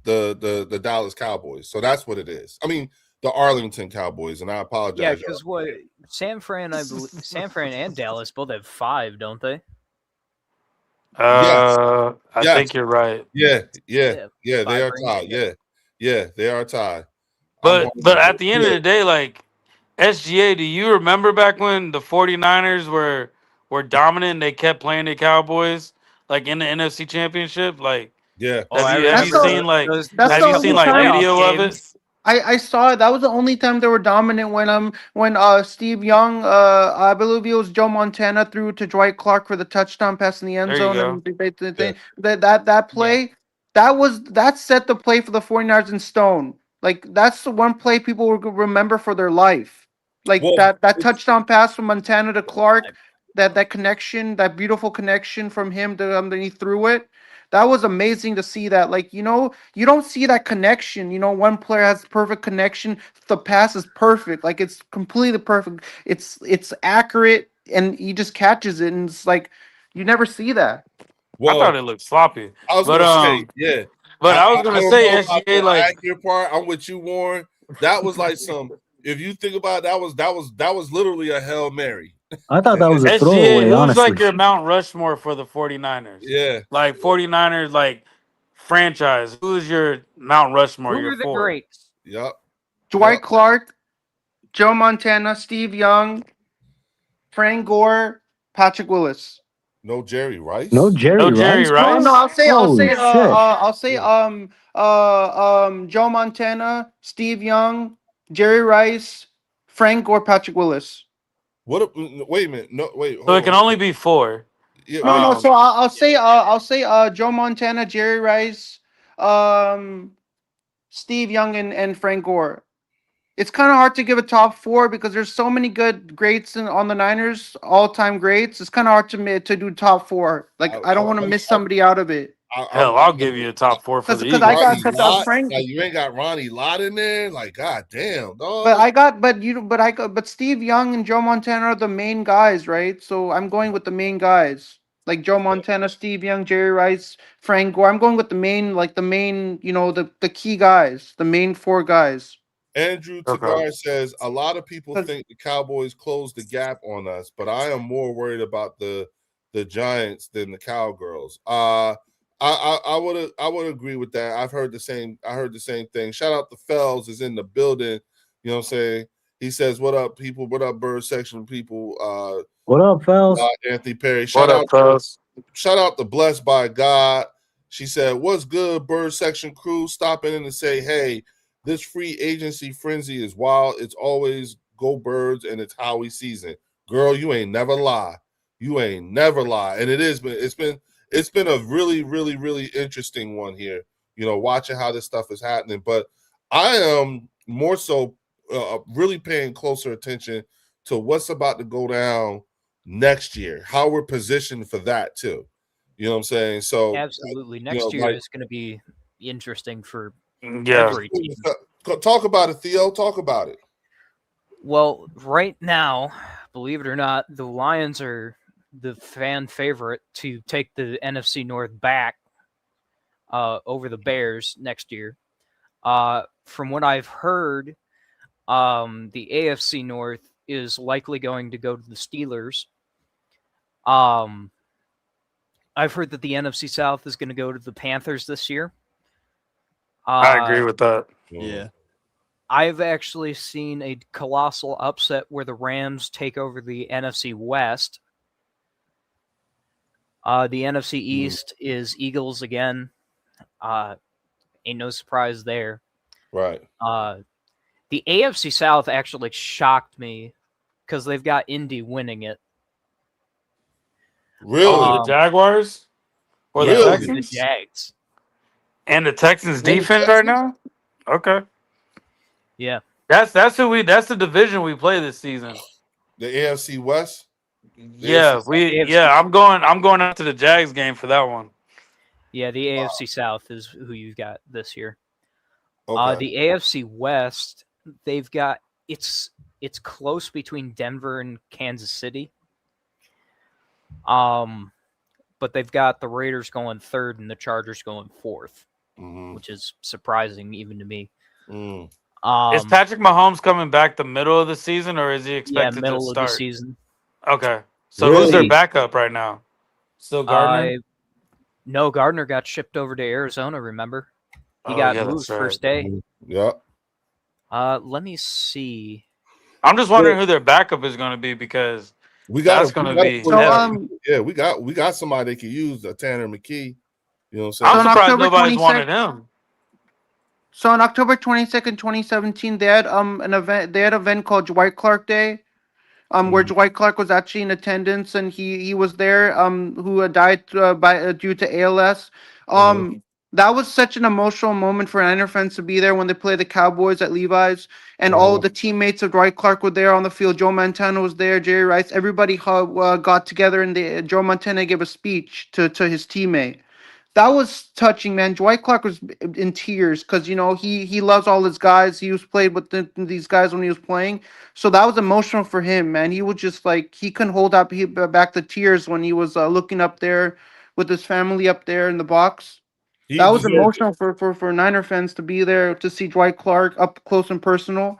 the Dallas Cowboys. So that's what it is. I mean, the Arlington Cowboys, and I apologize. Yeah, because what San Fran, I believe San Fran and Dallas both have 5, don't they? I Yes. think you're right. Yeah, Yeah, they 5 are rings, tied. yeah. Yeah, they are tied. But at the end of the day, like SGA, do you remember back when the 49ers were dominant and they kept playing the Cowboys like in the NFC Championship? Like yeah. Oh, I have you remember seen like that's have the you seen only like time video of it? I saw it. That was the only time they were dominant when Steve Young, I believe it was Joe Montana, threw to Dwight Clark for the touchdown pass in the end There you zone, go. and Yeah. that play that set the play for the 49ers in stone. Like that's the one play people will remember for their life. Like Well, that it's- touchdown pass from Montana to Clark, that connection, that beautiful connection from him to he threw it. That was amazing to see that. Like, you don't see that connection. One player has perfect connection. The pass is perfect. Like it's completely perfect. It's accurate and he just catches it and it's like you never see that. I thought well, it looked sloppy. I was But gonna say, yeah. I was I gonna don't say know about SGA the like accurate part. I'm with you, Warren. That was like some. If you think about it, that was literally a Hail Mary. I thought that was a SGA, throwaway, who's honestly. like your Mount Rushmore for the 49ers? Yeah. Like 49ers like franchise. Who is your Mount Rushmore? Who Your are the 4? greats? Yep. Dwight Clark, Joe Montana, Steve Young, Frank Gore, Patrick Willis. No Jerry Rice. No Jerry No Jerry Rice. No, Rice? Holy shit. Joe Montana, Steve Young, Jerry Rice, Frank Gore, Patrick Willis. What? Wait a minute. No, wait. So Hold it can on. only be 4. Yeah, No. wait. So I'll say Joe Montana, Jerry Rice, Steve Young, and Frank Gore. It's kind of hard to give a top 4 because there's so many good greats on the Niners, all-time greats. It's kind of hard to do top 4. Like I don't want to miss somebody out of it. Hell, I'll give you a top 4 for the Because I got Eagles. Frank. Like you ain't got Ronnie Lott in there. Like, god damn, dog. But Steve Young and Joe Montana are the main guys, right? So I'm going with the main guys. Like Joe Montana, Steve Young, Jerry Rice, Frank Gore. I'm going with the main, the key guys, the main 4 guys. Andrew Tagar says a lot of people think the Cowboys closed the gap on us, but I am more worried about the Giants than the Cowgirls. I would agree with that. I heard the same thing. Shout out to Fells is in the building. You know what I'm saying? He says, "What up, people? What up, Bird Section people?" What up, Fells? Anthony Perry. Shout out to Blessed by God. She said, "What's good, Bird Section crew? Stopping in to say, hey, this free agency frenzy is wild. It's always go Birds, and it's Howie season. Girl, you ain't never lie. You ain't never lie." And it's been a really, really, really interesting one here. Watching how this stuff is happening. But I am more so really paying closer attention to what's about to go down next year, how we're positioned for that too. You know what I'm saying? So absolutely, next year is going to be interesting for Yeah. every team. Talk about it, Theo. Talk about it. Well, right now, believe it or not, the Lions are the fan favorite to take the NFC North back over the Bears next year. From what I've heard, the AFC North is likely going to go to the Steelers. I've heard that the NFC South is going to go to the Panthers this year. I agree with that. Yeah. I've actually seen a colossal upset where the Rams take over the NFC West. The NFC East is Eagles again. Ain't no surprise there. Right. The AFC South actually shocked me because they've got Indy winning it. Really? The Jaguars? Or the Texans? The Jags. And the Texans defense right now? Okay. Yeah. That's the division we play this season. The AFC West? I'm going out to the Jags game for that one. Yeah, the AFC South is who you've got this year. Okay. The AFC West, they've got it's close between Denver and Kansas City. But they've got the Raiders going third and the Chargers going fourth, which is surprising even to me. Is Patrick Mahomes coming back the middle of the season, or is he expected middle to start? of the season. Okay. So who's their backup right now? Still Gardner? No, Gardner got shipped over to Arizona, remember? He got moved first day. Yeah. Let me see. I'm just wondering who their backup is going to be because that's going to be yeah, we got somebody they could use, Tanner McKee. You know what I'm saying? I'm surprised nobody's wanted him. So on October 22nd, 2017, they had an event called Dwight Clark Day, where Dwight Clark was actually in attendance and he was there, who died due to ALS. That was such an emotional moment for Niner fans to be there when they played the Cowboys at Levi's, and all of the teammates of Dwight Clark were there on the field. Joe Montana was there, Jerry Rice, everybody got together, and Joe Montana gave a speech to his teammate. That was touching, man. Dwight Clark was in tears because he loves all his guys. He was played with these guys when he was playing, so that was emotional for him, man. He was just like he couldn't hold back the tears when he was looking up there with his family up there in the box. That was emotional for Niner fans to be there to see Dwight Clark up close and personal.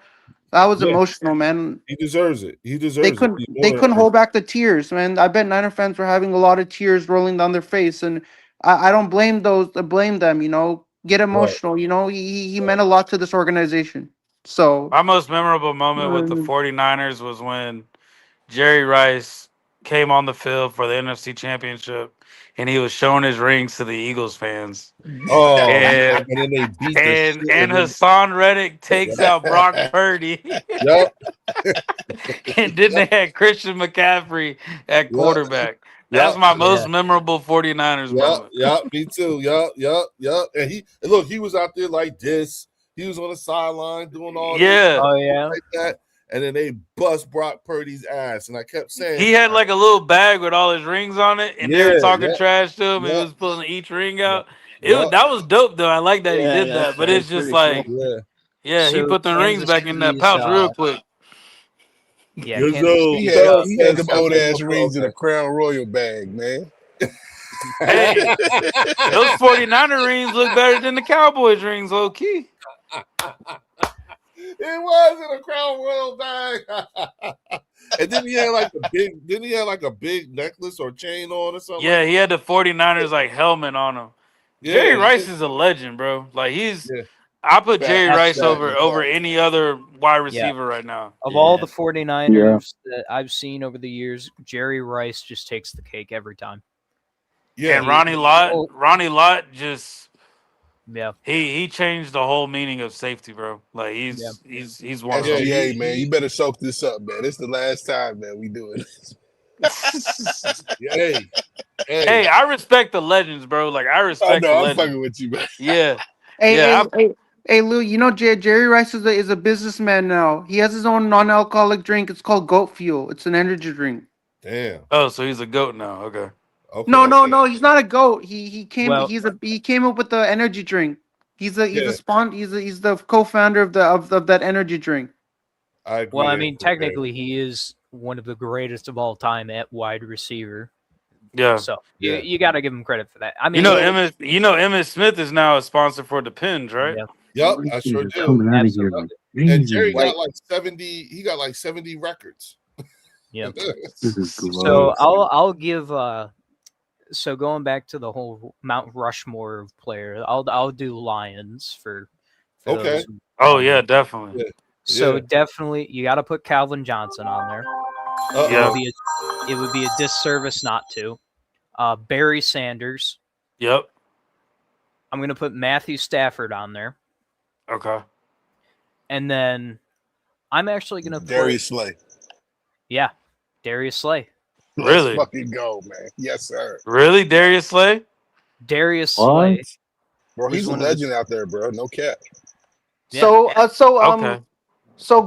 That was emotional, man. He deserves it. They couldn't hold back the tears, man. I bet Niner fans were having a lot of tears rolling down their face, and I don't blame them. Get emotional. Right. He meant a lot to this organization. So my most memorable moment with the 49ers was when Jerry Rice came on the field for the NFC Championship, and he was showing his rings to the Eagles fans. And then they beat and Hassan Reddick takes out Brock Purdy. And then they had Christian McCaffrey at quarterback. That's my most memorable 49ers moment. Yeah, me too. Yeah. And he was out there like this. He was on the sideline doing all this. Oh, yeah. Like that. And then they bust Brock Purdy's ass. And I kept saying he had like a little bag with all his rings on it, and they were talking trash to him. He was pulling each ring out. That was dope though. I like that he did that. But it's just like so he put the rings back in that pouch real quick. Yeah, he had them old ass rings in a Crown Royal bag, man. Hey, those 49er rings look better than the Cowboys rings, low key. It was in a Crown Royal bag. And then he had like a big necklace or chain on or something. Yeah, he had the 49ers like helmet on him. Yeah, Jerry Rice is a legend, bro. Like I put Jerry Rice over any other wide receiver right now. Of all the 49ers that I've seen over the years, Jerry Rice just takes the cake every time. Yeah, and Ronnie Lott just he changed the whole meaning of safety, bro. Like he's one of them. SGA, man, you better soak this up, man. It's the last time, man, we doing this. Hey, I respect the legends, bro. Like I respect the legends. I'm fucking with you, man. Yeah. Hey, Hey Lou, you know Jerry Rice is a businessman now. He has his own non-alcoholic drink. It's called Goat Fuel. It's an energy drink. Damn. Oh, so he's a goat now. Okay. Okay. No. He's not a goat. He came. Well- He came up with the energy drink. He's a Yeah. he's the co-founder of that energy drink. I agree. Well, I mean, technically, he is one of the greatest of all time at wide receiver. Yeah. So Yeah. you got to give him credit for that. I mean, Emmitt Smith is now a sponsor for the Pins, right? Yeah. Yep, I sure do. Coming out of here. Absolutely. And Jerry Like, got like 70. He got like 70 records. Yep. this is So gross. I'll give. So going back to the whole Mount Rushmore of players, I'll do Lions for Okay. those. Oh yeah, definitely. Yeah. So Yeah. definitely, you got to put Calvin Johnson on there. Uh-oh. It would be a disservice not to. Barry Sanders. Yep. I'm going to put Matthew Stafford on there. Okay. And then I'm actually going to put Darius Slay. Yeah, Darius Slay. Really? Let's fucking go, man. Yes, sir. Really, Darius Slay? Darius What? Slay. Bro, he's a one of the- legend out there, bro. No cap. Yeah. So Okay.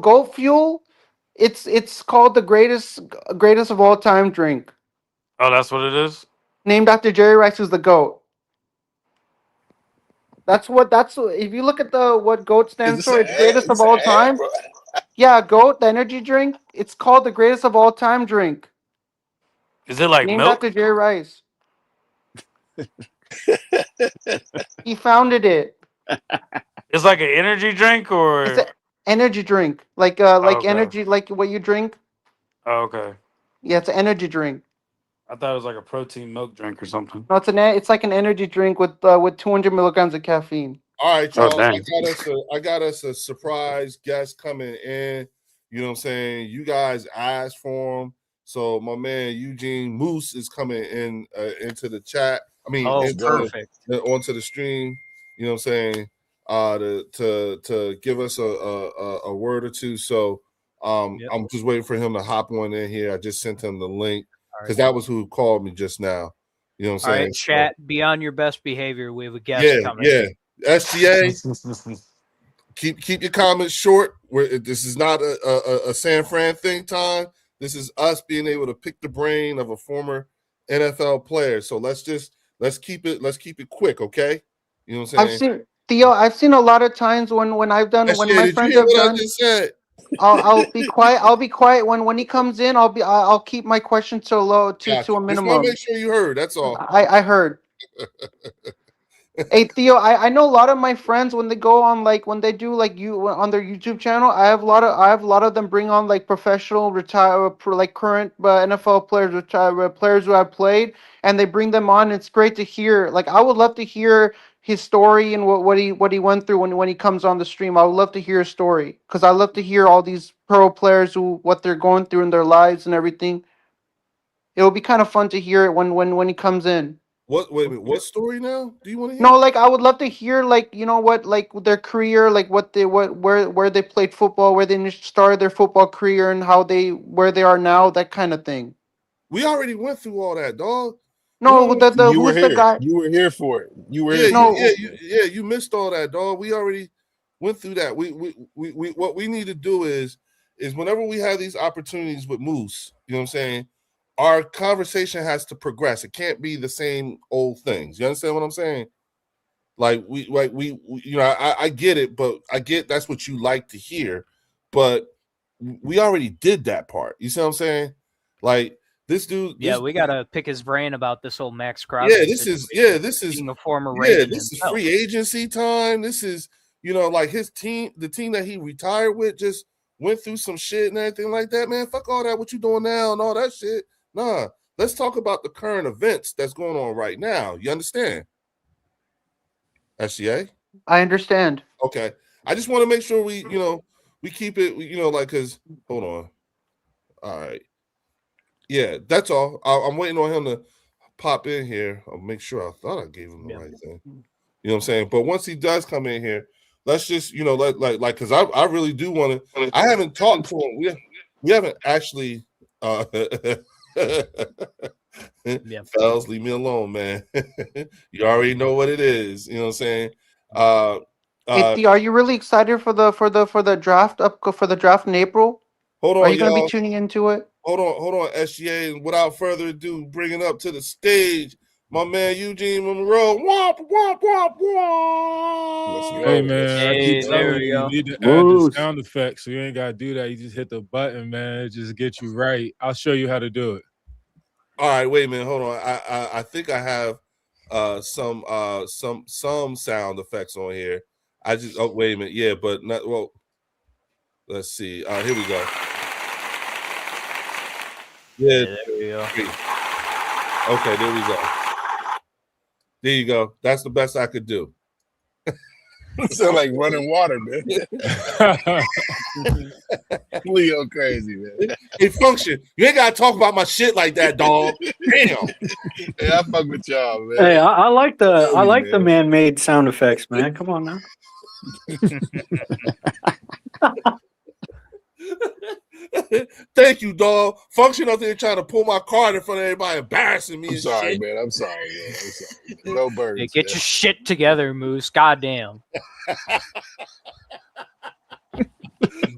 Goat Fuel, it's called the greatest of all time drink, Oh, that's what it is. named after Jerry Rice, who's the goat. That's if you look at what GOAT stands for, it's greatest of all time. Bro. Yeah, GOAT, the energy drink. It's called the greatest of all time drink, Is it like named milk? after Jerry Rice. He founded it. It's like an energy drink, or It's an energy drink, like okay. energy, like what you drink. Oh, okay. Yeah, it's an energy drink. I thought it was like a protein milk drink or something. No, it's like an energy drink with 200 milligrams of caffeine. All right, Oh, y'all. dang. I got us a surprise guest coming in. You know what I'm saying? You guys asked for him. So my man Eugene Moose is coming in into the chat. I mean, perfect. Onto the stream. You know what I'm saying? To give us a word or two. So Yep. I'm just waiting for him to hop on in here. I just sent him the link because All right. that was who called me just now. You know what I'm All saying? right, chat. Be on your best behavior. We have a guest Yeah, coming. yeah. SGA, keep your comments short. This is not a San Fran thing time. This is us being able to pick the brain of a former NFL player. So let's keep it quick, okay? You know what I'm saying? I've seen a lot of times when I've done when my friends have done. I just said? I'll be quiet. I'll be quiet when he comes in. I'll keep my questions to a minimum. Just want to make sure you heard. That's all. I heard. Hey Theo, I know a lot of my friends when they go on when they do you on their YouTube channel. I have a lot of them bring on professional current NFL players, players who have played, and they bring them on. It's great to hear. I would love to hear his story and what he went through when he comes on the stream. I would love to hear his story because I love to hear all these pro players what they're going through in their lives and everything. It will be kind of fun to hear it when he comes in. Wait a minute. What story now? Do you want to hear? No, I would love to hear their career, where they played football, where they started their football career, and where they are now, that kind of thing. We already went through all that, dog. No, You were who's here. the guy? You were here for it. You were here. You missed all that, dog. We already went through that. We what we need to do is whenever we have these opportunities with Moose, you know what I'm saying? Our conversation has to progress. It can't be the same old things. You understand what I'm saying? We you know, I get it, but I get that's what you like to hear, but we already did that part. You see what I'm saying? This dude. Yeah, we gotta pick his brain about this whole Maxx Crosby. This is being a former Raven this himself. is free agency time. This is his team, the team that he retired with, just went through some shit and everything like that. Man, fuck all that. What you doing now and all that shit? Nah, let's talk about the current events that's going on right now. You understand? SCA? I understand. Okay. I just want to make sure we keep it, because hold on. All right. Yeah, that's all. I'm waiting on him to pop in here. I'll make sure. I thought I gave him the right thing. You know what I'm saying? But once he does come in here, let's just, because I really do want to. I haven't talked to him. We haven't actually. Fellas, leave me alone, man. You already know what it is. You know what I'm saying? Hey, T, are you really excited for the draft in April? Hold on, are you going to y'all. be tuning into it? Hold on, SGA. And without further ado, bringing up to the stage my man Eugene Monroe. Womp, womp, womp, womp. Hey man, I keep telling you need to add the sound effects, so you ain't gotta do that. You just hit the button, man. It just gets you right. I'll show you how to do it. All right, wait a minute, hold on. I think I have some sound effects on here. Wait a minute, yeah, but not well. Let's see. Here we go. Yeah, there we go. Okay, there we go. There you go. That's the best I could do. Sound like running water, man. Leo crazy, man. It function. You ain't gotta talk about my shit like that, dog. Damn. Hey, I fuck with y'all, man. Hey, I like the man-made sound effects, man. Come on now. Thank you, dog. Function up there trying to pull my card in front of everybody, embarrassing me. I'm sorry, man. I'm sorry, man. No birds. Hey, get your shit together, Moose. Goddamn.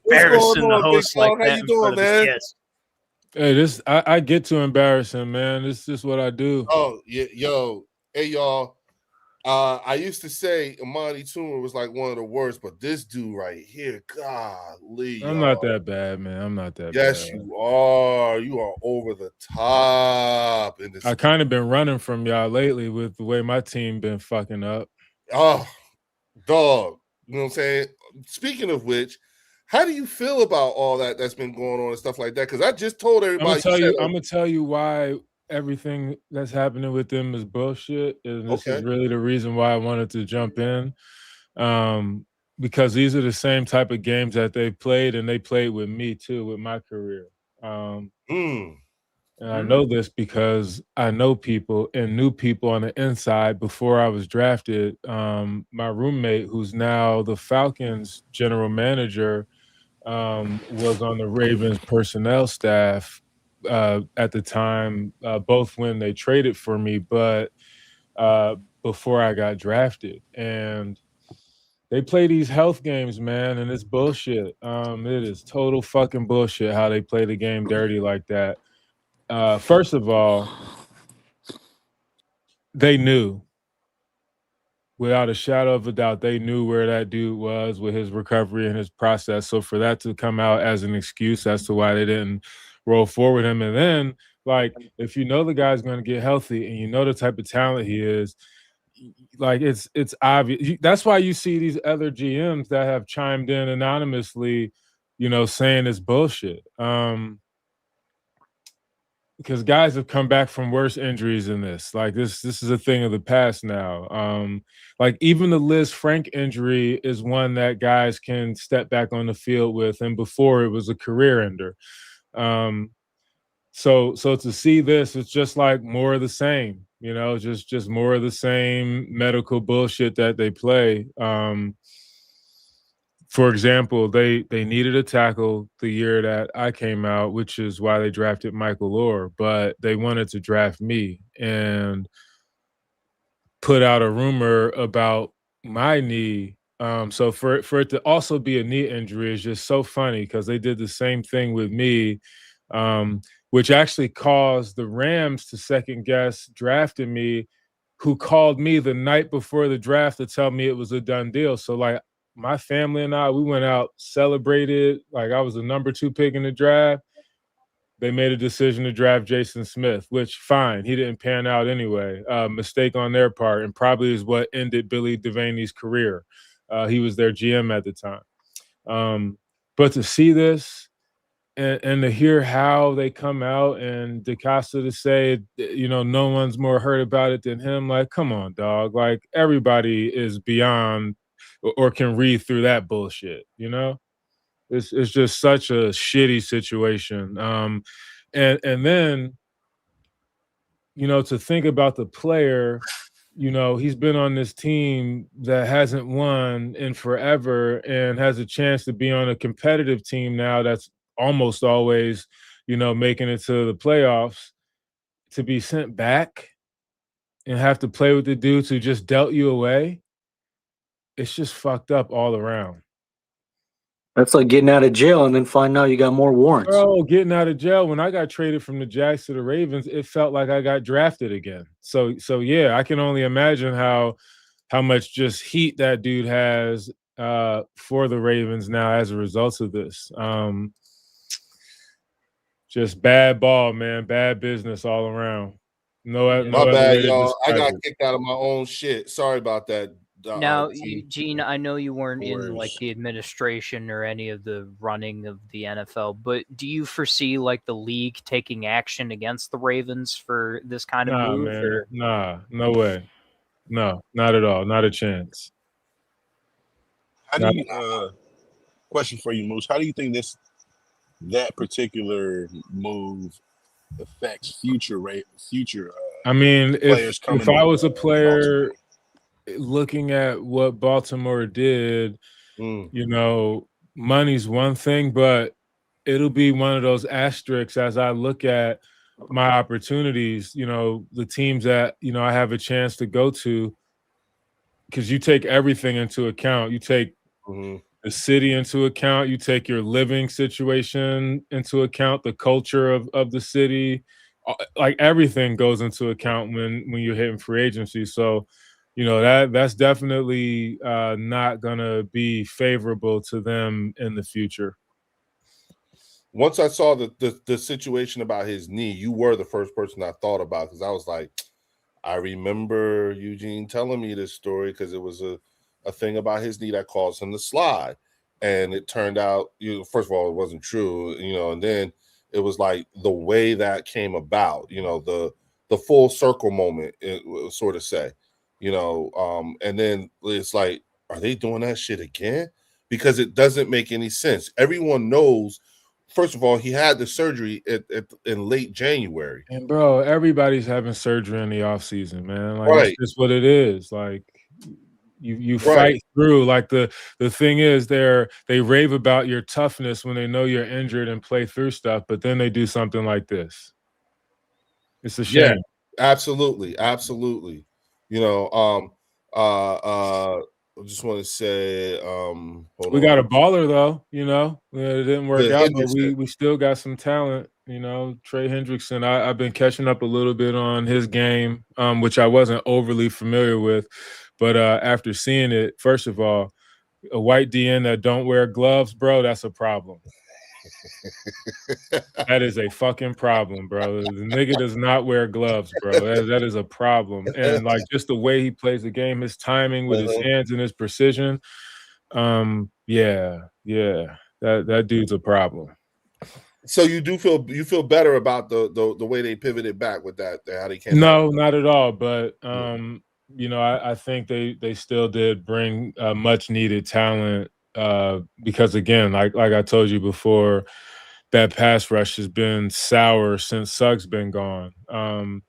Embarrassing the host like that. How you doing, man? Hey, I get to embarrassing, man. This is what I do. Oh, yeah, yo. Hey, y'all. I used to say Amani Toomer was like one of the worst, but this dude right here, golly. I'm not that bad, man. I'm not that bad. Yes, you are. You are over the top. I kind of been running from y'all lately with the way my team been fucking up. Oh, dog. You know what I'm saying? Speaking of which, how do you feel about all that's been going on and stuff like that? Because I just told everybody. I'm gonna tell you why everything that's happening with them is bullshit, and this is really the reason why I wanted to jump in, because these are the same type of games that they played, and they played with me too, with my career. And I know this because I know people and knew people on the inside before I was drafted. My roommate, who's now the Falcons general manager, was on the Ravens personnel staff at the time, both when they traded for me, but before I got drafted. And they play these health games, man, and it's bullshit. It is total fucking bullshit how they play the game dirty like that. First of all, they knew. Without a shadow of a doubt, they knew where that dude was with his recovery and his process. So for that to come out as an excuse as to why they didn't roll forward him, and then like if you know the guy's going to get healthy and you know the type of talent he is, like it's obvious. That's why you see these other GMs that have chimed in anonymously, you know, saying it's bullshit. Because guys have come back from worse injuries than this. Like this is a thing of the past now. Like even the Liz Frank injury is one that guys can step back on the field with, and before it was a career ender. So to see this, it's just like more of the same, you know, just more of the same medical bullshit that they play. For example, they needed a tackle the year that I came out, which is why they drafted Michael Orr, but they wanted to draft me and put out a rumor about my knee. So for it to also be a knee injury is just so funny because they did the same thing with me, which actually caused the Rams to second guess drafting me, who called me the night before the draft to tell me it was a done deal. So like, my family and I, we went out, celebrated, like I was the number 2 pick in the draft. They made a decision to draft Jason Smith, which fine, he didn't pan out anyway. Mistake on their part, and probably is what ended Billy Devaney's career. He was their GM at the time. But to see this and to hear how they come out and DeCosta to say, you know, no one's more hurt about it than him, like, come on, dog. Like everybody is beyond or can read through that bullshit, you know? It's just such a shitty situation. And then, you know, to think about the player, you know, he's been on this team that hasn't won in forever and has a chance to be on a competitive team now that's almost always, you know, making it to the playoffs, to be sent back and have to play with the dudes who just dealt you away. it's just fucked up all around. That's like getting out of jail and then finding out you got more warrants. Bro, getting out of jail. When I got traded from the Jacks to the Ravens, it felt like I got drafted again. So yeah, I can only imagine how much just heat that dude has for the Ravens now as a result of this. Just bad ball, man. Bad business all around. No my other bad, way to y'all. I describe got it. kicked out of my own shit. Sorry about that. Now, Gene, I know you weren't in like Worse. the administration or any of the running of the NFL, but do you foresee like the league taking action against the Ravens for this kind of Nah, move? man. Or? Nah, no way. No, not at all. Not a chance. How do you question for you, Moose? How do you think that particular move affects future I mean, players coming if I was a to player Baltimore? looking at what Baltimore did, you know, money's one thing, but it'll be one of those asterisks as I look at my opportunities, you know, the teams that, you know, I have a chance to go to, because you take everything into account. You take the city into account, you take your living situation into account, the culture of the city, like everything goes into account when you're hitting free agency. So, you know, that's definitely not gonna be favorable to them in the future. Once I saw the situation about his knee, you were the first person I thought about, because I was like, I remember Eugene telling me this story, because it was a thing about his knee that caused him to slide. And it turned out, you know, first of all, it wasn't true, you know, and then it was like the way that came about, you know, the full circle moment, it sort of say, you know, and then it's like, are they doing that shit again? Because it doesn't make any sense. Everyone knows. First of all, he had the surgery in late January. And bro, everybody's having surgery in the off season, man. Like Right. it's just what it is. Like you Right. fight through. Like the thing is, they rave about your toughness when they know you're injured and play through stuff, but then they do something like this. It's a shame. Yeah, absolutely, absolutely. You know, I just want to say, We got a baller though, you know. It didn't work The out, but Hendrickson. we still got some talent, you know. Trey Hendrickson. I've been catching up a little bit on his game, which I wasn't overly familiar with. But after seeing it, first of all, a white DN that don't wear gloves, bro, that's a problem. That is a fucking problem, bro. The nigga does not wear gloves, bro. That is a problem. And like just the way he plays the game, his timing with his hands and his precision. Yeah. That dude's a problem. So you feel better about the way they pivoted back with that, how they came No, back? not at all. But you know, I think they still did bring much needed talent because again, like I told you before, that pass rush has been sour since Suggs been gone. And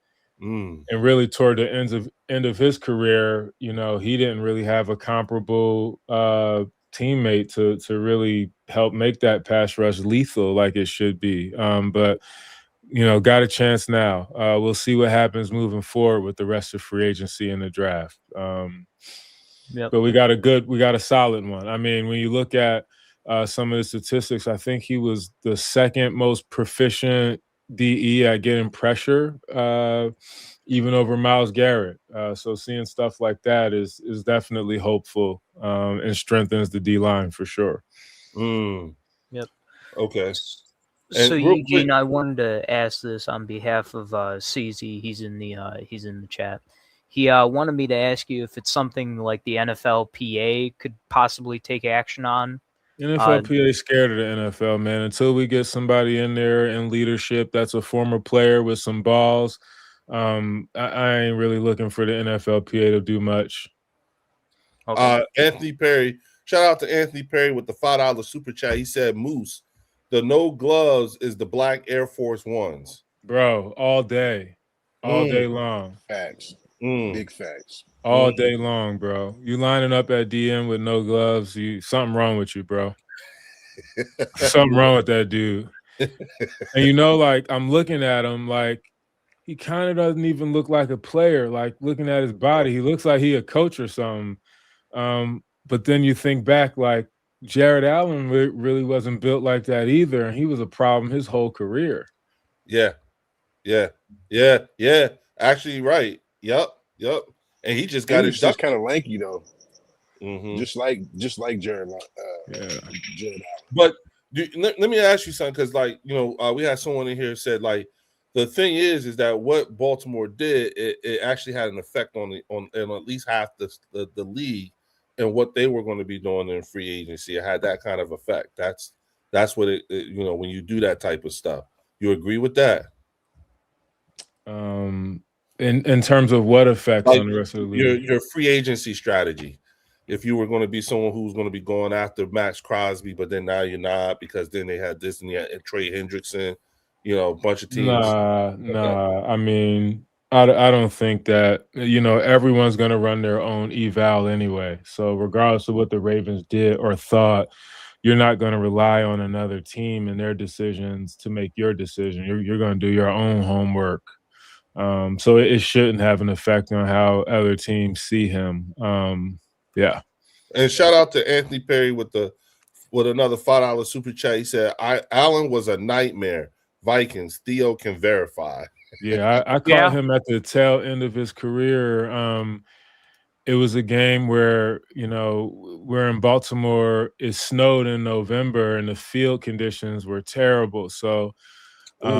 really toward the end of his career, you know, he didn't really have a comparable teammate to really help make that pass rush lethal like it should be. But you know, got a chance now. We'll see what happens moving forward with the rest of free agency and the draft. But we got a solid one. I mean, when you look at some of the statistics, I think he was the second most proficient DE at getting pressure, even over Myles Garrett. So seeing stuff like that is definitely hopeful and strengthens the D line for sure. Yep. Okay. So Eugene, I wanted to ask this on behalf of CZ. He's in the chat. He wanted me to ask you if it's something like the NFLPA could possibly take action on. NFLPA is scared of the NFL, man. Until we get somebody in there in leadership that's a former player with some balls, I ain't really looking for the NFLPA to do much. Okay. Anthony Perry, shout out to Anthony Perry with the $5 super chat. He said, "Moose, the no gloves is the black Air Force Ones." Bro, all day long. Facts. Big facts. All day long, bro. You lining up at DM with no gloves, something wrong with you, bro. Something wrong with that dude. And you know, like I'm looking at him, like he kind of doesn't even look like a player. Like looking at his body, he looks like he a coach or something. But then you think back, like Jared Allen really wasn't built like that either, and he was a problem his whole career. Yeah. Actually, right. Yep. And he just got his just kind of lanky though. Mm-hmm. Just like Jared. Jared Allen. But let me ask you something, because we had someone in here said the thing is that what Baltimore did, it actually had an effect on at least half the league and what they were going to be doing in free agency. It had that kind of effect. That's what it when you do that type of stuff. You agree with that? In terms of what effects on the rest of the league? Your free agency strategy. If you were going to be someone who's going to be going after Maxx Crosby, but then now you're not, because then they had this and Trey Hendrickson, a bunch of teams. Nah. I mean, I don't think that, everyone's going to run their own eval anyway. So regardless of what the Ravens did or thought, you're not going to rely on another team and their decisions to make your decision. You're going to do your own homework. So it shouldn't have an effect on how other teams see him. Yeah. And shout out to Anthony Perry with another $5 super chat. He said, Allen was a nightmare. Vikings, Theo can verify. Yeah, I caught him at the tail end of his career. It was a game where, we're in Baltimore. It snowed in November and the field conditions were terrible. So, I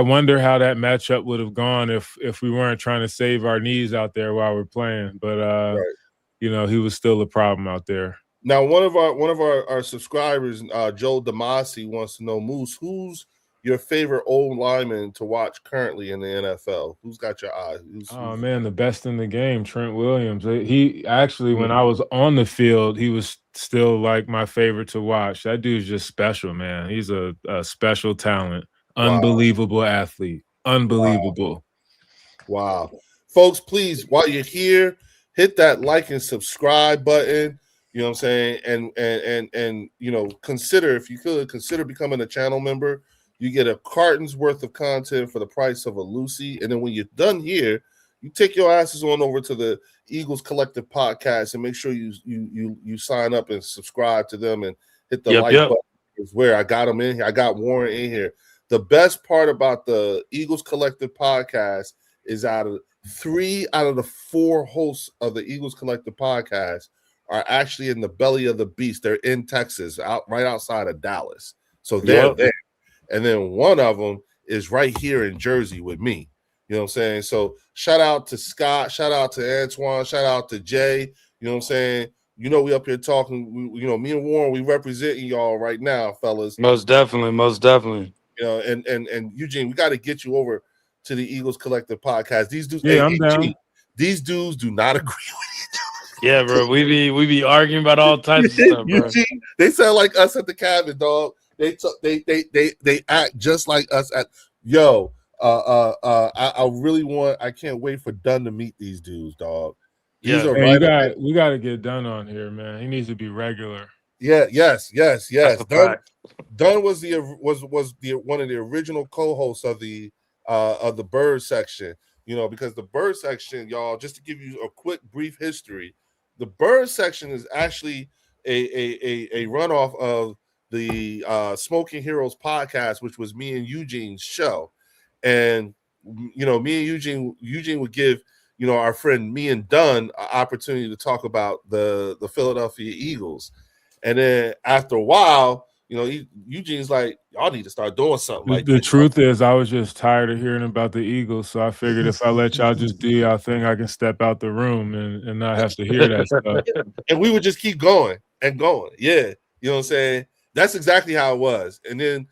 wonder how that matchup would have gone if we weren't trying to save our knees out there while we're playing. But right. He was still a problem out there. Now, one of our subscribers, Joe Damasi, wants to know, Moose, who's your favorite old lineman to watch currently in the NFL? Who's got your eye? Man, the best in the game, Trent Williams. He actually, when I was on the field, he was still like my favorite to watch. That dude's just special, man. He's a special talent. Unbelievable athlete. Unbelievable. Wow. Folks, please, while you're here, hit that like and subscribe button. You know what I'm saying? And consider, if you could, consider becoming a channel member. You get a carton's worth of content for the price of a Lucy. And then when you're done here, you take your asses on over to the Eagles Collective podcast and make sure you sign up and subscribe to them and hit the like button. Is where I got them in here. I got Warren in here. The best part about the Eagles Collective podcast is 3 out of the 4 hosts of the Eagles Collective podcast are actually in the belly of the beast. They're in Texas, right outside of Dallas. So they're there. And then one of them is right here in Jersey with me. You know what I'm saying? So shout out to Scott, shout out to Antoine, shout out to Jay. You know what I'm saying? We up here talking. Me and Warren, we representing y'all right now, fellas. Most definitely. And Eugene, we got to get you over to the Eagles Collective podcast. These dudes, I'm down. These dudes do not agree with each other. Yeah, bro. We be arguing about all types of stuff, bro. Eugene, they sound like us at the cabin, dog. They act just like us at I really want. I can't wait for Dunn to meet these dudes, dog. We got to get Dunn on here, man. He needs to be regular. Yeah, yes. Dunn was one of the original co-hosts of the Bird section. Because the Bird section, y'all, just to give you a quick brief history, the Bird section is actually a runoff of the Smoking Heroes podcast, which was me and Eugene's show. And me and Eugene would give our friend me and Dunn an opportunity to talk about the Philadelphia Eagles. And then after a while, Eugene's like, y'all need to start doing something. The truth is, I was just tired of hearing about the Eagles, so I figured if I let y'all just do y'all thing, I can step out the room and not have to hear that stuff. And we would just keep going and going. Yeah, you know what I'm saying? That's exactly how it was. And then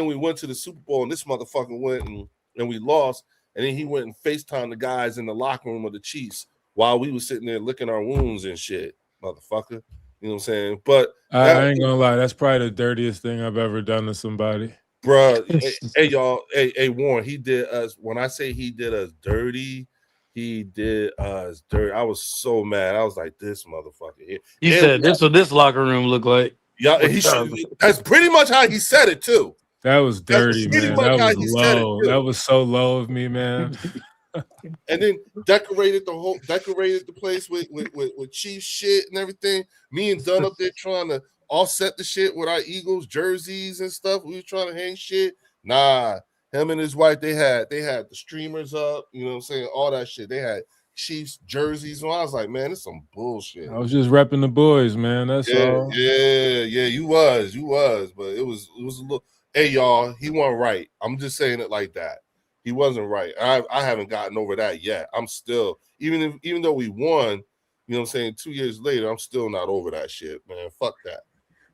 we went to the Super Bowl, and this motherfucker went and we lost. And then he went and FaceTimed the guys in the locker room of the Chiefs while we were sitting there licking our wounds and shit, motherfucker. You know what I'm saying? But I ain't gonna lie, that's probably the dirtiest thing I've ever done to somebody. Bruh, hey y'all, hey Warren, he did us. When I say he did us dirty, he did us dirty. I was so mad. I was like, this motherfucker here. You said this what this locker room looked like. Yeah, that's pretty much how he said it too. That was dirty, man. That was low. That was so low of me, man. And then decorated the place with Chiefs shit and everything. Me and Dunn up there trying to offset the shit with our Eagles jerseys and stuff. We were trying to hang shit. Nah, him and his wife, they had the streamers up, you know what I'm saying? All that shit. They had Chiefs jerseys. And I was like, man, it's some bullshit. I was just repping the boys, man. That's all. Yeah, you was, but it was a little. Hey, y'all, he wasn't right. I'm just saying it like that. He wasn't right. I haven't gotten over that yet. I'm still, even though we won, you know what I'm saying, 2 years later, I'm still not over that shit, man. Fuck that.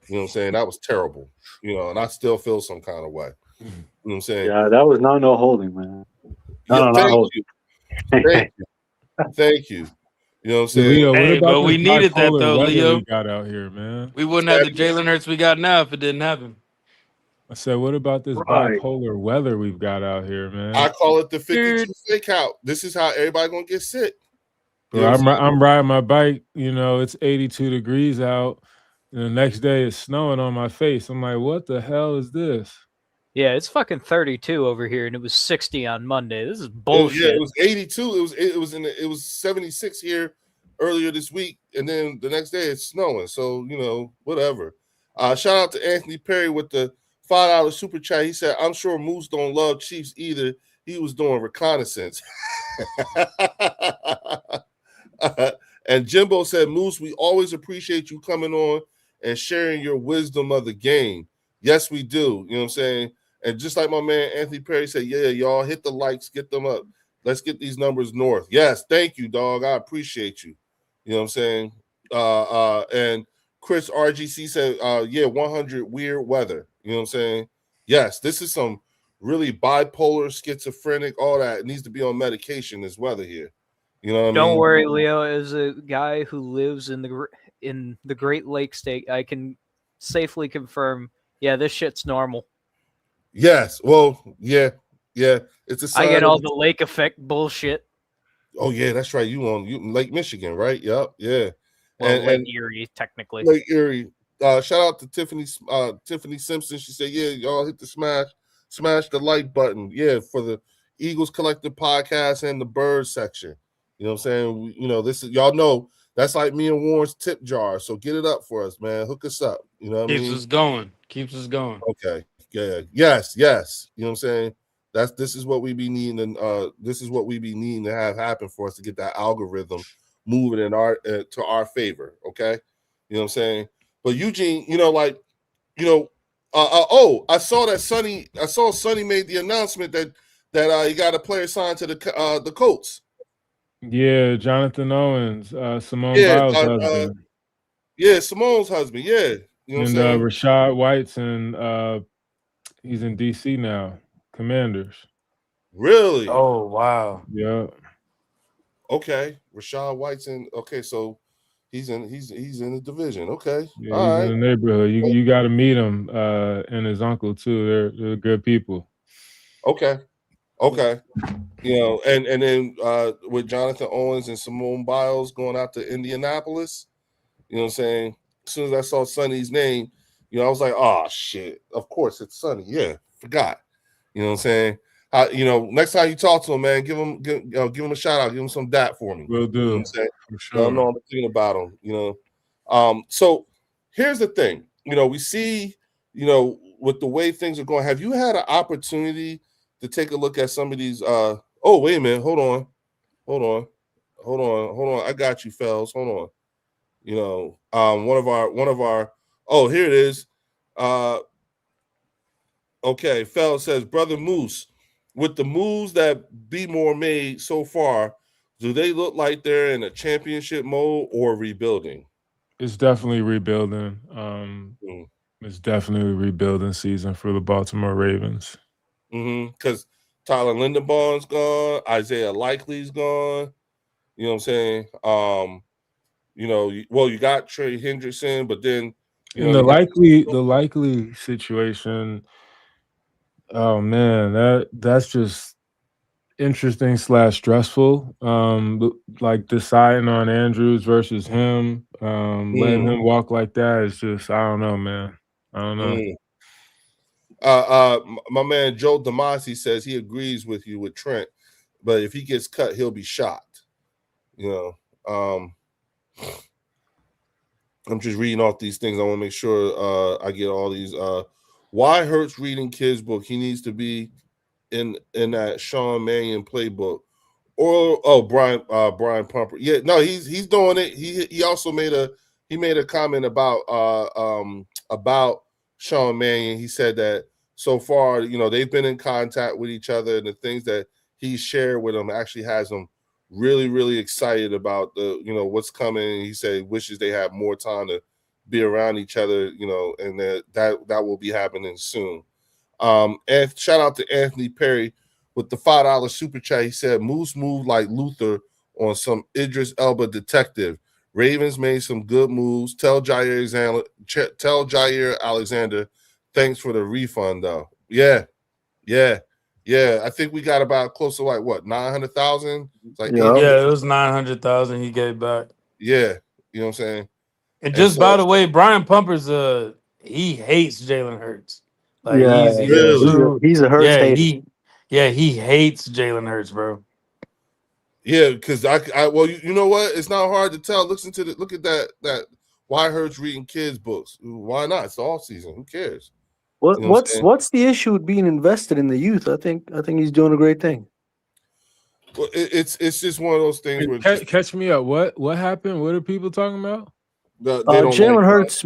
You know what I'm saying? That was terrible. You know, and I still feel some kind of way. You know what I'm saying? Yeah, that was no holding, man. No, not holding. Thank you. You know what I'm saying? Leo, what Hey, about but we this needed that bipolar though, weather Leo. we got out here, man? We wouldn't have the Jalen Hurts we got now if it didn't happen. I said, what about this bipolar weather we've got out here, man? I call it the 52 fake out. This is how everybody gonna get sick. Bro, I'm riding my bike, you know, it's 82 degrees out, and the next day it's snowing on my face. I'm like, what the hell is this? Yeah, it's fucking 32 over here, and it was 60 on Monday. This is bullshit. It was 82. It was 76 here earlier this week, and then the next day it's snowing. So you know, whatever. Shout out to Anthony Perry with the $5 super chat. He said, "I'm sure Moose don't love Chiefs either. He was doing reconnaissance." And Jimbo said, "Moose, we always appreciate you coming on and sharing your wisdom of the game. Yes, we do. You know what I'm saying." And just like my man Anthony Perry said, yeah, y'all hit the likes, get them up. Let's get these numbers north. Yes, thank you, dog. I appreciate you. You know what I'm saying? And Chris RGC said, yeah, 100 weird weather. You know what I'm saying? Yes, this is some really bipolar, schizophrenic, all that. It needs to be on medication, this weather here. You know what I mean? Don't worry, Leo. As a guy who lives in the Great Lakes state, I can safely confirm, yeah, this shit's normal. Yes. Well, yeah. It's a sign. I get all the lake effect bullshit. Oh yeah, that's right. You Lake Michigan, right? Yep. Yeah. Well, Lake Erie, technically. Lake Erie. Shout out to Tiffany Simpson. She said, yeah, y'all hit the smash the like button. Yeah, for the Eagles Collective podcast and the Birds section. You know what I'm saying? You know, this is, y'all know that's like me and Warren's tip jar. So get it up for us, man. Hook us up. You know what I mean? Keeps us going. Okay. Yeah. Yes. You know what I'm saying? This is what we be needing, and this is what we be needing to have happen for us to get that algorithm moving in our to our favor. Okay, you know what I'm saying? But Eugene, you know, like, you know, I saw that Sonny made the announcement that he got a player signed to the Colts. Yeah, Jonathan Owens, Simone Biles' husband. Yeah, Simone's husband. Yeah, you know what I'm saying? Rashad White's he's in DC now. Commanders. Really? Oh wow. Yeah. Okay, Rashad White's in. Okay, so he's in the division. Okay, yeah, all right. In the neighborhood. You got to meet him and his uncle too. They're good people. Okay. You know, and then with Jonathan Owens and Simone Biles going out to Indianapolis, you know what I'm saying? As soon as I saw Sonny's name, you know, I was like, oh shit, of course it's Sonny. Yeah, forgot. You know what I'm saying? You know, next time you talk to him, man, give him a shout out, give him some dat for me. Will do. You know what I'm saying? For sure. I know I'm thinking about him, you know. So here's the thing, you know, we see, you know, with the way things are going, have you had an opportunity to take a look at some of these oh, wait a minute, hold on. I got you, fellas. Hold on. You know, one of our oh, here it is. Okay, fellas says, Brother Moose, with the moves that B More made so far, do they look like they're in a championship mode or rebuilding? It's definitely rebuilding. It's definitely a rebuilding season for the Baltimore Ravens. Because Tyler Linderbaum's gone, Isaiah Likely's gone. You know what I'm saying? You know, you got Trey Hendrickson, but then in the likely situation. Oh man, that's just interesting / stressful. Like deciding on Andrews versus him, letting him walk like that is just, I don't know, man. I don't know. My man Joe Damasi says he agrees with you with Trent. but if he gets cut, he'll be shocked. I'm just reading off these things. I want to make sure I get all these. Why Hurts reading kids' book? He needs to be in that Sean Mannion playbook. Or Brian Pumper. Yeah, no, he's doing it. He also made a comment about Sean Mannion. He said that so far, they've been in contact with each other, and the things that he shared with them actually has them really, really excited about the what's coming. He said wishes they had more time to be around each other, and that will be happening soon. And shout out to Anthony Perry with the $5 super chat. He said Moose moved like Luther on some Idris Elba detective. Ravens made some good moves. Tell Jair Alexander thanks for the refund though. Yeah. I think we got about close to 900,000. It was 900,000 he gave back. Yeah, you know what I'm saying. And just by the way, Brian Pumper's he hates Jalen Hurts. Like he's a Hurts hater. He hates Jalen Hurts, bro. Yeah, because well, you know what? It's not hard to tell. Look at that. Why Hurts reading kids' books? Why not? It's the off season. Who cares? What's the issue with being invested in the youth? I think he's doing a great thing. Well, it's just one of those things where catch me up. What happened? What are people talking about? Jalen Hurts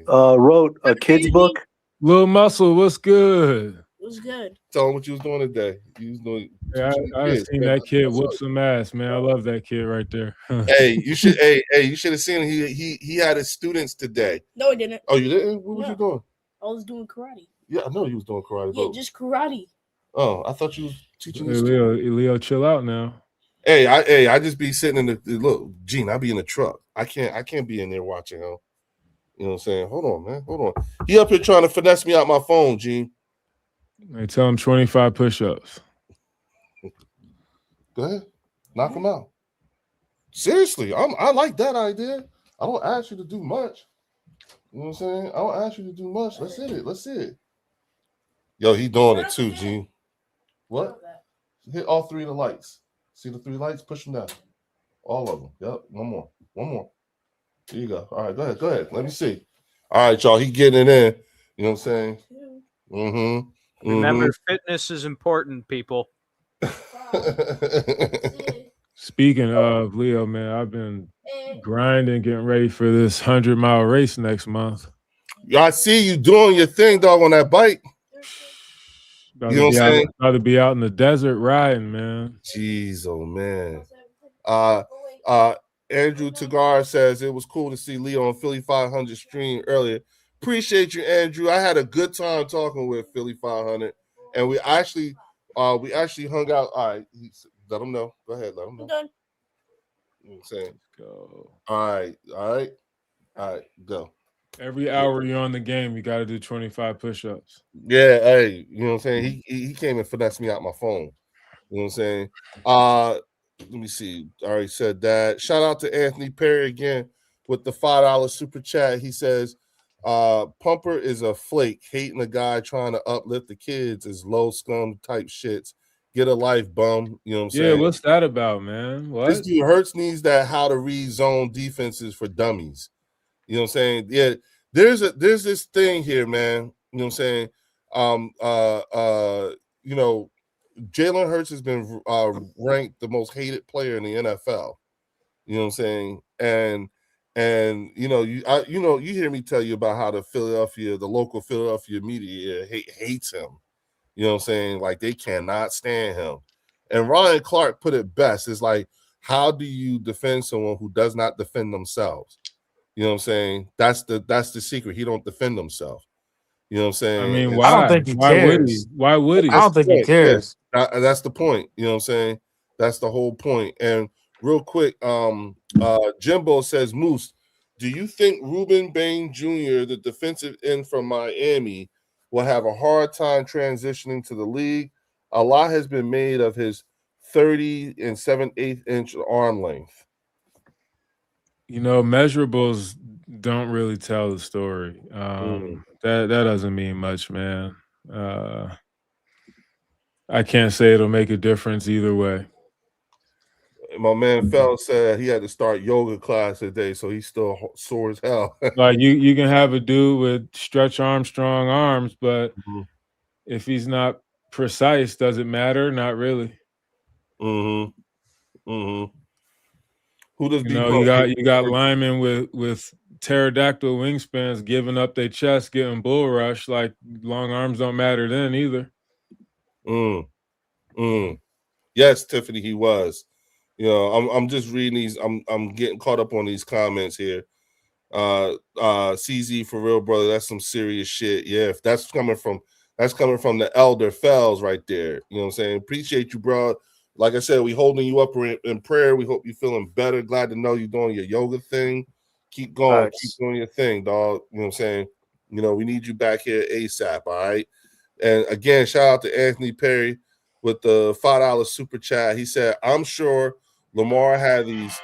wrote a kid's book. Lil Muscle, what's good? What's good? Tell him what you was doing today. You was doing. Yeah, I seen that kid whoop some ass, man. I love that kid right there. Hey, you should have seen him. He had his students today. No, I didn't. Oh, you didn't? What was you doing? I was doing karate. Yeah, I know you was doing karate. Yeah, just karate. Oh, I thought you was teaching this. Leo, chill out now. Hey, I just be sitting in the look, Gene. I be in the truck. I can't be in there watching him. You know what I'm saying? Hold on, man. Hold on. He up here trying to finesse me out my phone, Gene. Hey, tell him 25 push-ups. Go ahead, knock him out. Seriously, I like that idea. I don't ask you to do much. You know what I'm saying? I don't ask you to do much. Let's hit it. Let's see it. Yo, he doing it too, Gene. What? Hit all three of the lights. See the three lights? Push them down. All of them. Yep. One more. Here you go. All right, go ahead. Let me see. All right, y'all. He getting it in. You know what I'm saying? Mm-hmm. Remember, fitness is important, people. Speaking of Leo, man, I've been grinding, getting ready for this 100-mile race next month. Y'all see you doing your thing, dog, on that bike. You know what I'm saying? About to be out in the desert riding, man. Jeez, oh man. Andrew Tagar says it was cool to see Leo on Philly 500 stream earlier. Appreciate you, Andrew. I had a good time talking with Philly 500, and we actually hung out. All right, let them know. Go ahead, let them know. You know what I'm saying? Let's go. All right, go. Every hour you're on the game, you got to do 25 push-ups. Yeah, hey, you know what I'm saying? He came and finessed me out my phone. You know what I'm saying? Let me see. I already said that. Shout out to Anthony Perry again with the $5 super chat. He says, Pumper is a flake, hating a guy trying to uplift the kids is low scum type shits. Get a life, bum. You know what I'm saying? Yeah, what's that about, man? What? This dude Hurts needs that how to read zone defenses for dummies. You know what I'm saying? Yeah, there's this thing here, man. You know what I'm saying? Jalen Hurts has been ranked the most hated player in the NFL. You know what I'm saying? And you hear me tell you about how the local Philadelphia media hates him. You know what I'm saying? Like they cannot stand him. And Ryan Clark put it best. It's like, how do you defend someone who does not defend themselves? You know what I'm saying? That's the secret. He don't defend himself. You know what I'm saying? I mean, why? I don't think he cares. Why would he? I don't think he cares. Yeah, that's the point. You know what I'm saying? That's the whole point. And real quick, Jimbo says, Moose, do you think Ruben Bain Jr., the defensive end from Miami, will have a hard time transitioning to the league? A lot has been made of his 30 and 7/8 inch arm length. You know, measurables don't really tell the story. That doesn't mean much, man. I can't say it'll make a difference either way. My man Fell said he had to start yoga class today, so he's still sore as hell. Like you can have a dude with Stretch Armstrong arms, but if he's not precise, does it matter? Not really. Who does you got linemen with pterodactyl wingspans giving up their chest, getting bull rush. Like long arms don't matter then either. Yes, Tiffany, he was. I'm just reading these. I'm getting caught up on these comments here. CZ for real, brother. That's some serious shit. Yeah, if that's coming from the elder Fells right there. You know what I'm saying? Appreciate you, bro. Like I said, we holding you up in prayer. We hope you're feeling better. Glad to know you're doing your yoga thing. Keep going. Nice. Keep doing your thing, dog. You know what I'm saying? We need you back here ASAP, all right? And again, shout out to Anthony Perry with the $5 super chat. He said, I'm sure Lamar had these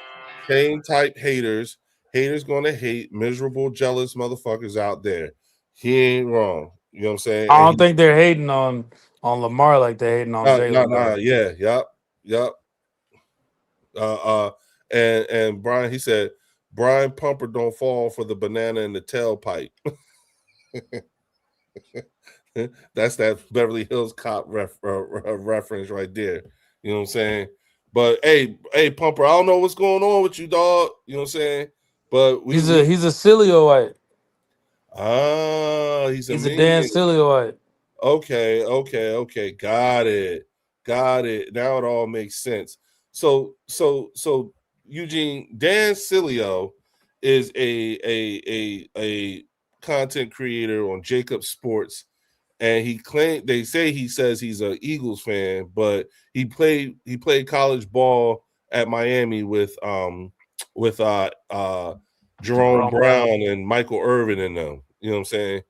same type haters gonna hate, miserable, jealous motherfuckers out there. He ain't wrong. You know what I'm saying? I don't think they're hating on Lamar like they're hating on Jalen. Yep. And Brian, he said, Brian Pumper don't fall for the banana in the tailpipe. That's that Beverly Hills Cop reference right there. You know what I'm saying? But hey, Pumper, I don't know what's going on with you, dog. You know what I'm saying? But he's a Cilioite. He's a Dan Cilioite. Okay. Got it. Now it all makes sense. So Eugene, Dan Cilio is a content creator on Jacob Sports, and they say he says he's an Eagles fan, but he played college ball at Miami with Jerome Brown and Michael Irvin and them. You know what I'm saying?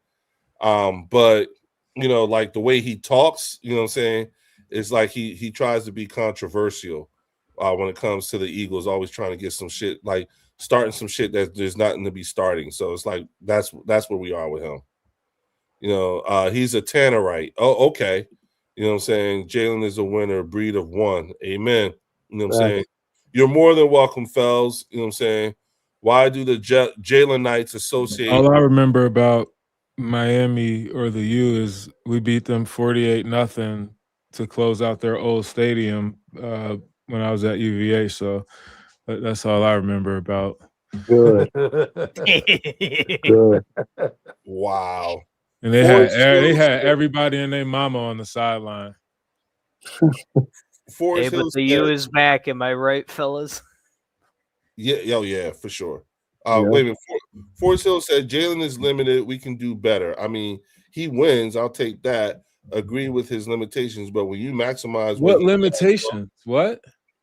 But like the way he talks, you know what I'm saying, it's like he tries to be controversial when it comes to the Eagles, always trying to get some shit, like starting some shit that there's nothing to be starting. So it's like that's where we are with him. He's a Tannerite. Oh, okay. You know what I'm saying? Jalen is a winner, breed of one. Amen. You know what I'm saying? You're more than welcome, Fells. You know what I'm saying? Why do the Jalen Knights associate? All I remember about Miami or the U is we beat them 48-0 to close out their old stadium when I was at UVA. So that's all I remember about. Good. Good. Wow. And they had everybody and their mama on the sideline. Hey, but the U is back. Am I right, fellas? Yeah, for sure. Wait a minute. Forest Hill said Jalen is limited. We can do better. I mean, he wins. I'll take that. Agree with his limitations, but when you maximize what limitations? What?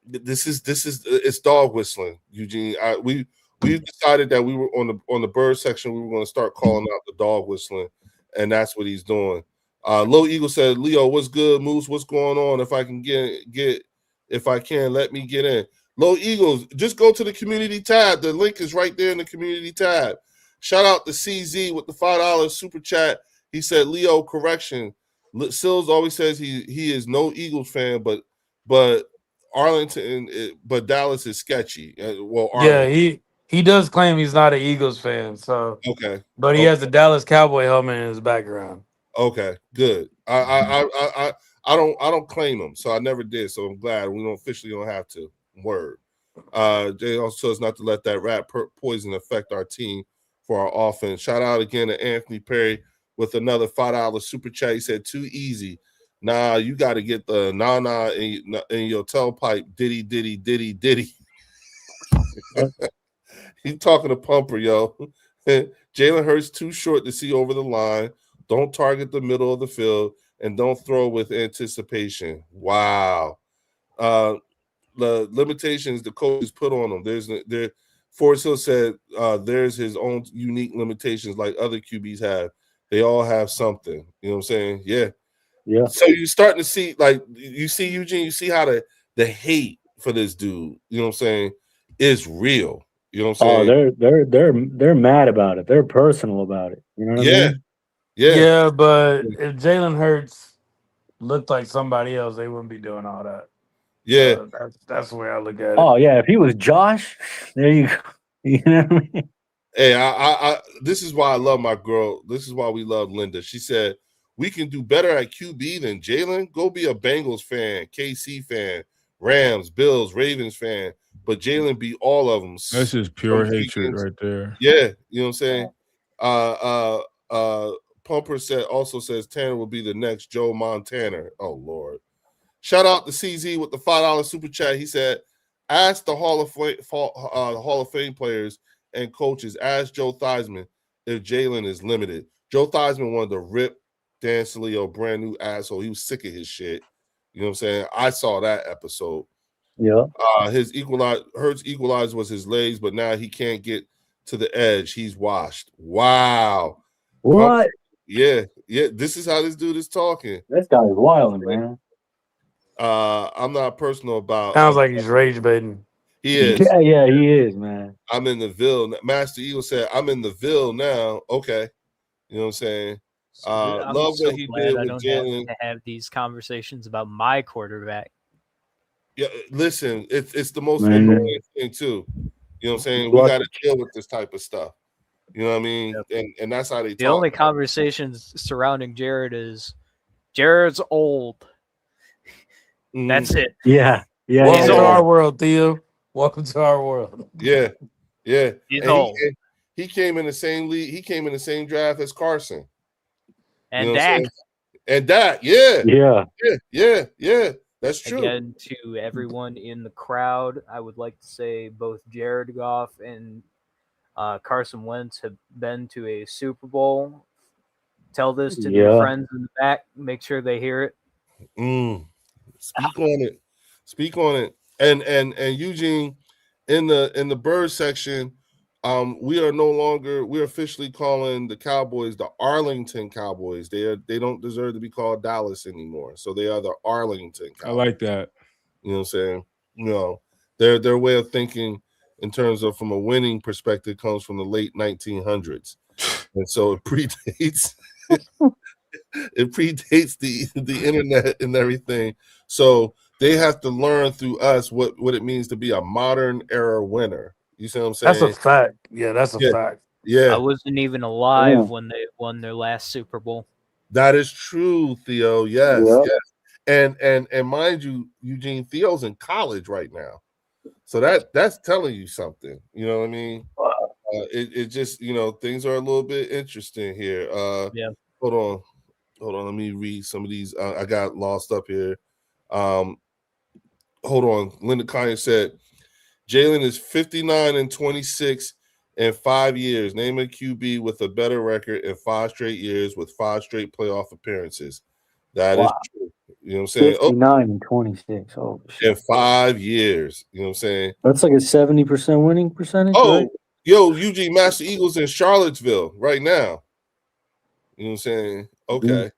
This is it's dog whistling, Eugene. We decided that we were on the bird section. We were going to start calling out the dog whistling, and that's what he's doing. Low Eagle said, Leo, what's good? Moose, what's going on? If I can let me get in. Low Eagles, just go to the community tab. The link is right there in the community tab. Shout out to CZ with the $5 super chat. He said, Leo, correction. Sills always says he is no Eagles fan, but Arlington, but Dallas is sketchy. Yeah, he does claim he's not an Eagles fan. So okay, but he has the Dallas Cowboy helmet in his background. Okay, good. I don't claim him, so I never did. So I'm glad we don't have to. Word. They also says not to let that rat poison affect our team for our offense. Shout out again to Anthony Perry with another $5 super chat. He said, too easy. Nah, you got to get the nah in your tailpipe. Diddy. He's talking to Pumper, yo. Jalen Hurts too short to see over the line. Don't target the middle of the field and don't throw with anticipation. Wow. The limitations the coaches put on him. Forrest Hill said there's his own unique limitations like other QBs have. They all have something. You know what I'm saying? Yeah. So you're starting to see, like, you see Eugene, you see how the hate for this dude, you know what I'm saying, is real. You know what I'm saying? Oh, they're mad about it. They're personal about it. You know what I mean? Yeah, but if Jalen Hurts looked like somebody else, they wouldn't be doing all that. Yeah, that's the way I look at it. Oh yeah, if he was Josh, there you go. You know what I mean? Hey, I this is why I love my girl. This is why we love Linda. She said we can do better at QB than Jalen. Go be a Bengals fan, KC fan, Rams, Bills, Ravens fan, but Jalen beat all of them. That's just pure hatred right there. Yeah, you know what I'm saying. Pumper also says Tanner will be the next Joe Montana. Oh Lord! Shout out to CZ with the $5 super chat. He said, "Ask the Hall of Fame players and coaches. Ask Joe Theismann if Jalen is limited." Joe Theismann wanted to rip Dan Saleo, brand new asshole. He was sick of his shit. You know what I'm saying? I saw that episode. Yeah. His Hurts equalizer was his legs, but now he can't get to the edge. He's washed. Wow. What? Yeah. This is how this dude is talking. This guy is wild, man. I'm not personal about. Sounds like he's rage baiting. He is. Yeah, he is, man. I'm in the Ville. Master Eagle said, "I'm in the Ville now." Okay, you know what I'm saying. I'm love so what he glad did I with don't Jalen. have to have these conversations about my quarterback. Yeah, listen, it's the most Man. annoying thing too. You know what I'm saying? We got to deal with this type of stuff. You know what I mean? Yep. And that's how they The talk. only conversations surrounding Jared is Jared's old. That's it. Yeah. Welcome to our world, Theo. Welcome to our world. Yeah. He's old. He came in the same league. He came in the same draft as Carson. And you know Dak. And Dak, yeah. That's true. Again, to everyone in the crowd, I would like to say both Jared Goff and Carson Wentz have been to a Super Bowl. Tell this to your friends in the back. Make sure they hear it. Speak on it. And Eugene, in the bird section, we're officially calling the Cowboys the Arlington Cowboys. They don't deserve to be called Dallas anymore. So they are the Arlington Cowboys. I like that. You know what I'm saying? You know, their way of thinking in terms of from a winning perspective comes from the late 1900s. And so it predates the internet and everything. So they have to learn through us what it means to be a modern era winner. You see what I'm saying? That's a fact. Yeah, that's a fact. Yeah. I wasn't even alive when they won their last Super Bowl. That is true, Theo. Yes. And mind you, Eugene, Theo's in college right now. So that's telling you something. You know what I mean? It just, things are a little bit interesting here. Hold on. Let me read some of these. I got lost up here. Hold on. Linda Kanye said, Jalen is 59-26 in 5 years. Name a QB with a better record in 5 straight years with 5 straight playoff appearances. That is true. You know what I'm saying? 59-26. Oh, shit. In 5 years. You know what I'm saying? That's like a 70% winning percentage. Oh, right? Yo, Eugene, Master Eagles in Charlottesville right now. You know what I'm saying? Okay.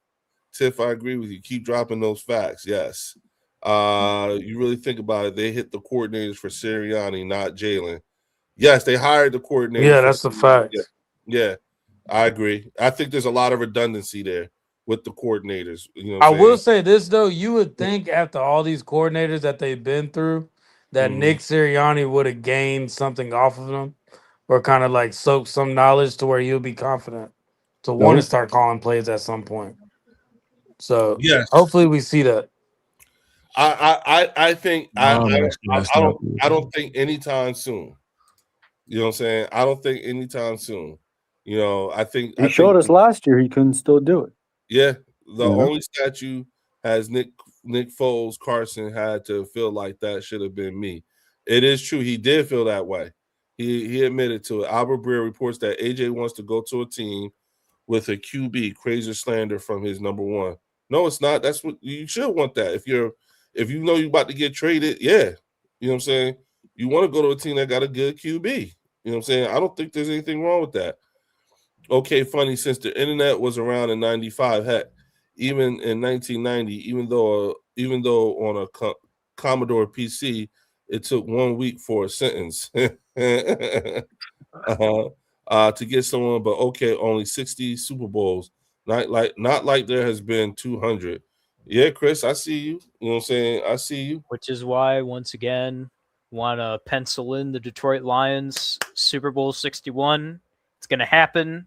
Tiff, I agree with you. Keep dropping those facts. Yes. You really think about it. They hit the coordinators for Sirianni, not Jalen. Yes, they hired the coordinator. Yeah, that's the fact. Yeah, I agree. I think there's a lot of redundancy there with the coordinators. You know I will say this, though. You would think after all these coordinators that they've been through that Nick Sirianni would have gained something off of them or kind of like soak some knowledge to where he'll be confident to want to start calling plays at some point. So hopefully we see that. I think I don't think anytime soon. You know what I'm saying? I don't think anytime soon. I think he showed us last year he couldn't still do it. Yeah, the only statue has Nick Foles. Carson had to feel like that should have been me. It is true he did feel that way. He admitted to it. Albert Breer reports that AJ wants to go to a team with a QB. Crazy slander from his number one. No, it's not. That's what you should want. That if you know you're about to get traded, you know what I'm saying. You want to go to a team that got a good QB. You know what I'm saying. I don't think there's anything wrong with that. Okay, funny, since the internet was around in 95, heck, even in 1990, even though on a Commodore PC, it took 1 week for a sentence to get someone, but okay, only 60 Super Bowls. Not like there has been 200. Yeah, Chris, I see you. You know what I'm saying? I see you. Which is why, once again, want to pencil in the Detroit Lions Super Bowl 61. It's going to happen.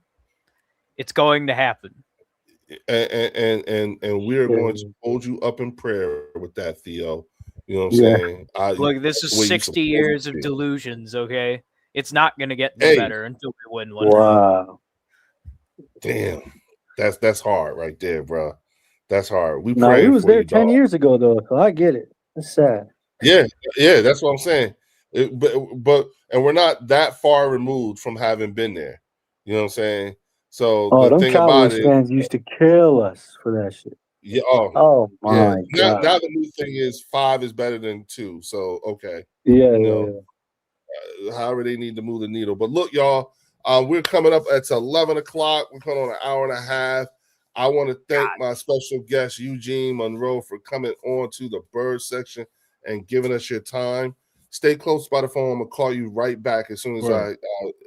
It's going to happen. And we're going to hold you up in prayer with that, Theo. You know what I'm Yeah. saying? Look, this is 60 years of delusions, okay? It's not going to get no better until we win one. Wow. Damn. That's hard right there, bro. That's hard. We No, we praying was for there you, 10 dog. years ago, though, so I get it. It's sad. Yeah, that's what I'm saying. But we're not that far removed from having been there. You know what I'm saying? So Oh, the them thing about Cowboys it, fans used to kill us for that shit. yeah, Oh yeah. my god. Now the new thing is 5 is better than 2. So okay, Yeah, you know, however they need to move the needle. But look, y'all, we're coming up at 11 o'clock. We're coming on an hour and a half. I want to thank my special guest, Eugene Monroe, for coming on to the bird section and giving us your time. Stay close by the phone. I'm going to call you right back as soon as I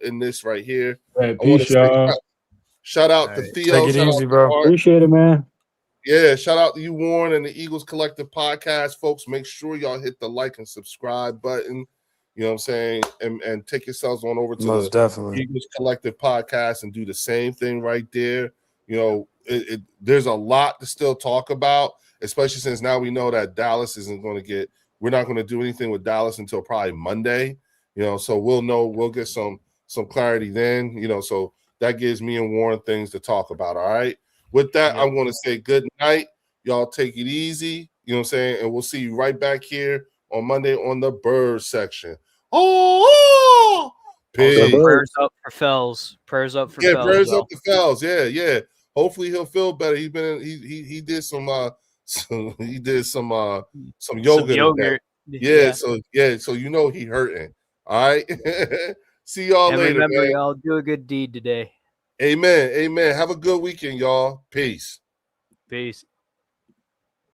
end this right here. Hey, I want to peace, y'all. shout out to Theo. Take it Shout easy, out to bro. Art. Appreciate it, man. Yeah, shout out to you, Warren, and the Eagles Collective podcast, folks. Make sure y'all hit the like and subscribe button. You know what I'm saying? And take yourselves on over to Most the definitely. Eagles Collective podcast and do the same thing right there. You know, there's a lot to still talk about, especially since now we know that Dallas isn't going to get. We're not going to do anything with Dallas until probably Monday. You know, so we'll get some clarity then. You know, so that gives me and Warren things to talk about. All right. With that, I'm going to say good night. Y'all take it easy. You know what I'm saying? And we'll see you right back here on Monday on the bird section. Oh, peace. Prayers up for Fells. Prayers up for Fells. Prayers up to Fells. Yeah. Hopefully he'll feel better. He did some yoga. Some yogurt. Yeah. So you know he hurting. All right. See y'all and later. Remember, man. y'all do a good deed today. Amen. Have a good weekend, y'all. Peace. Peace.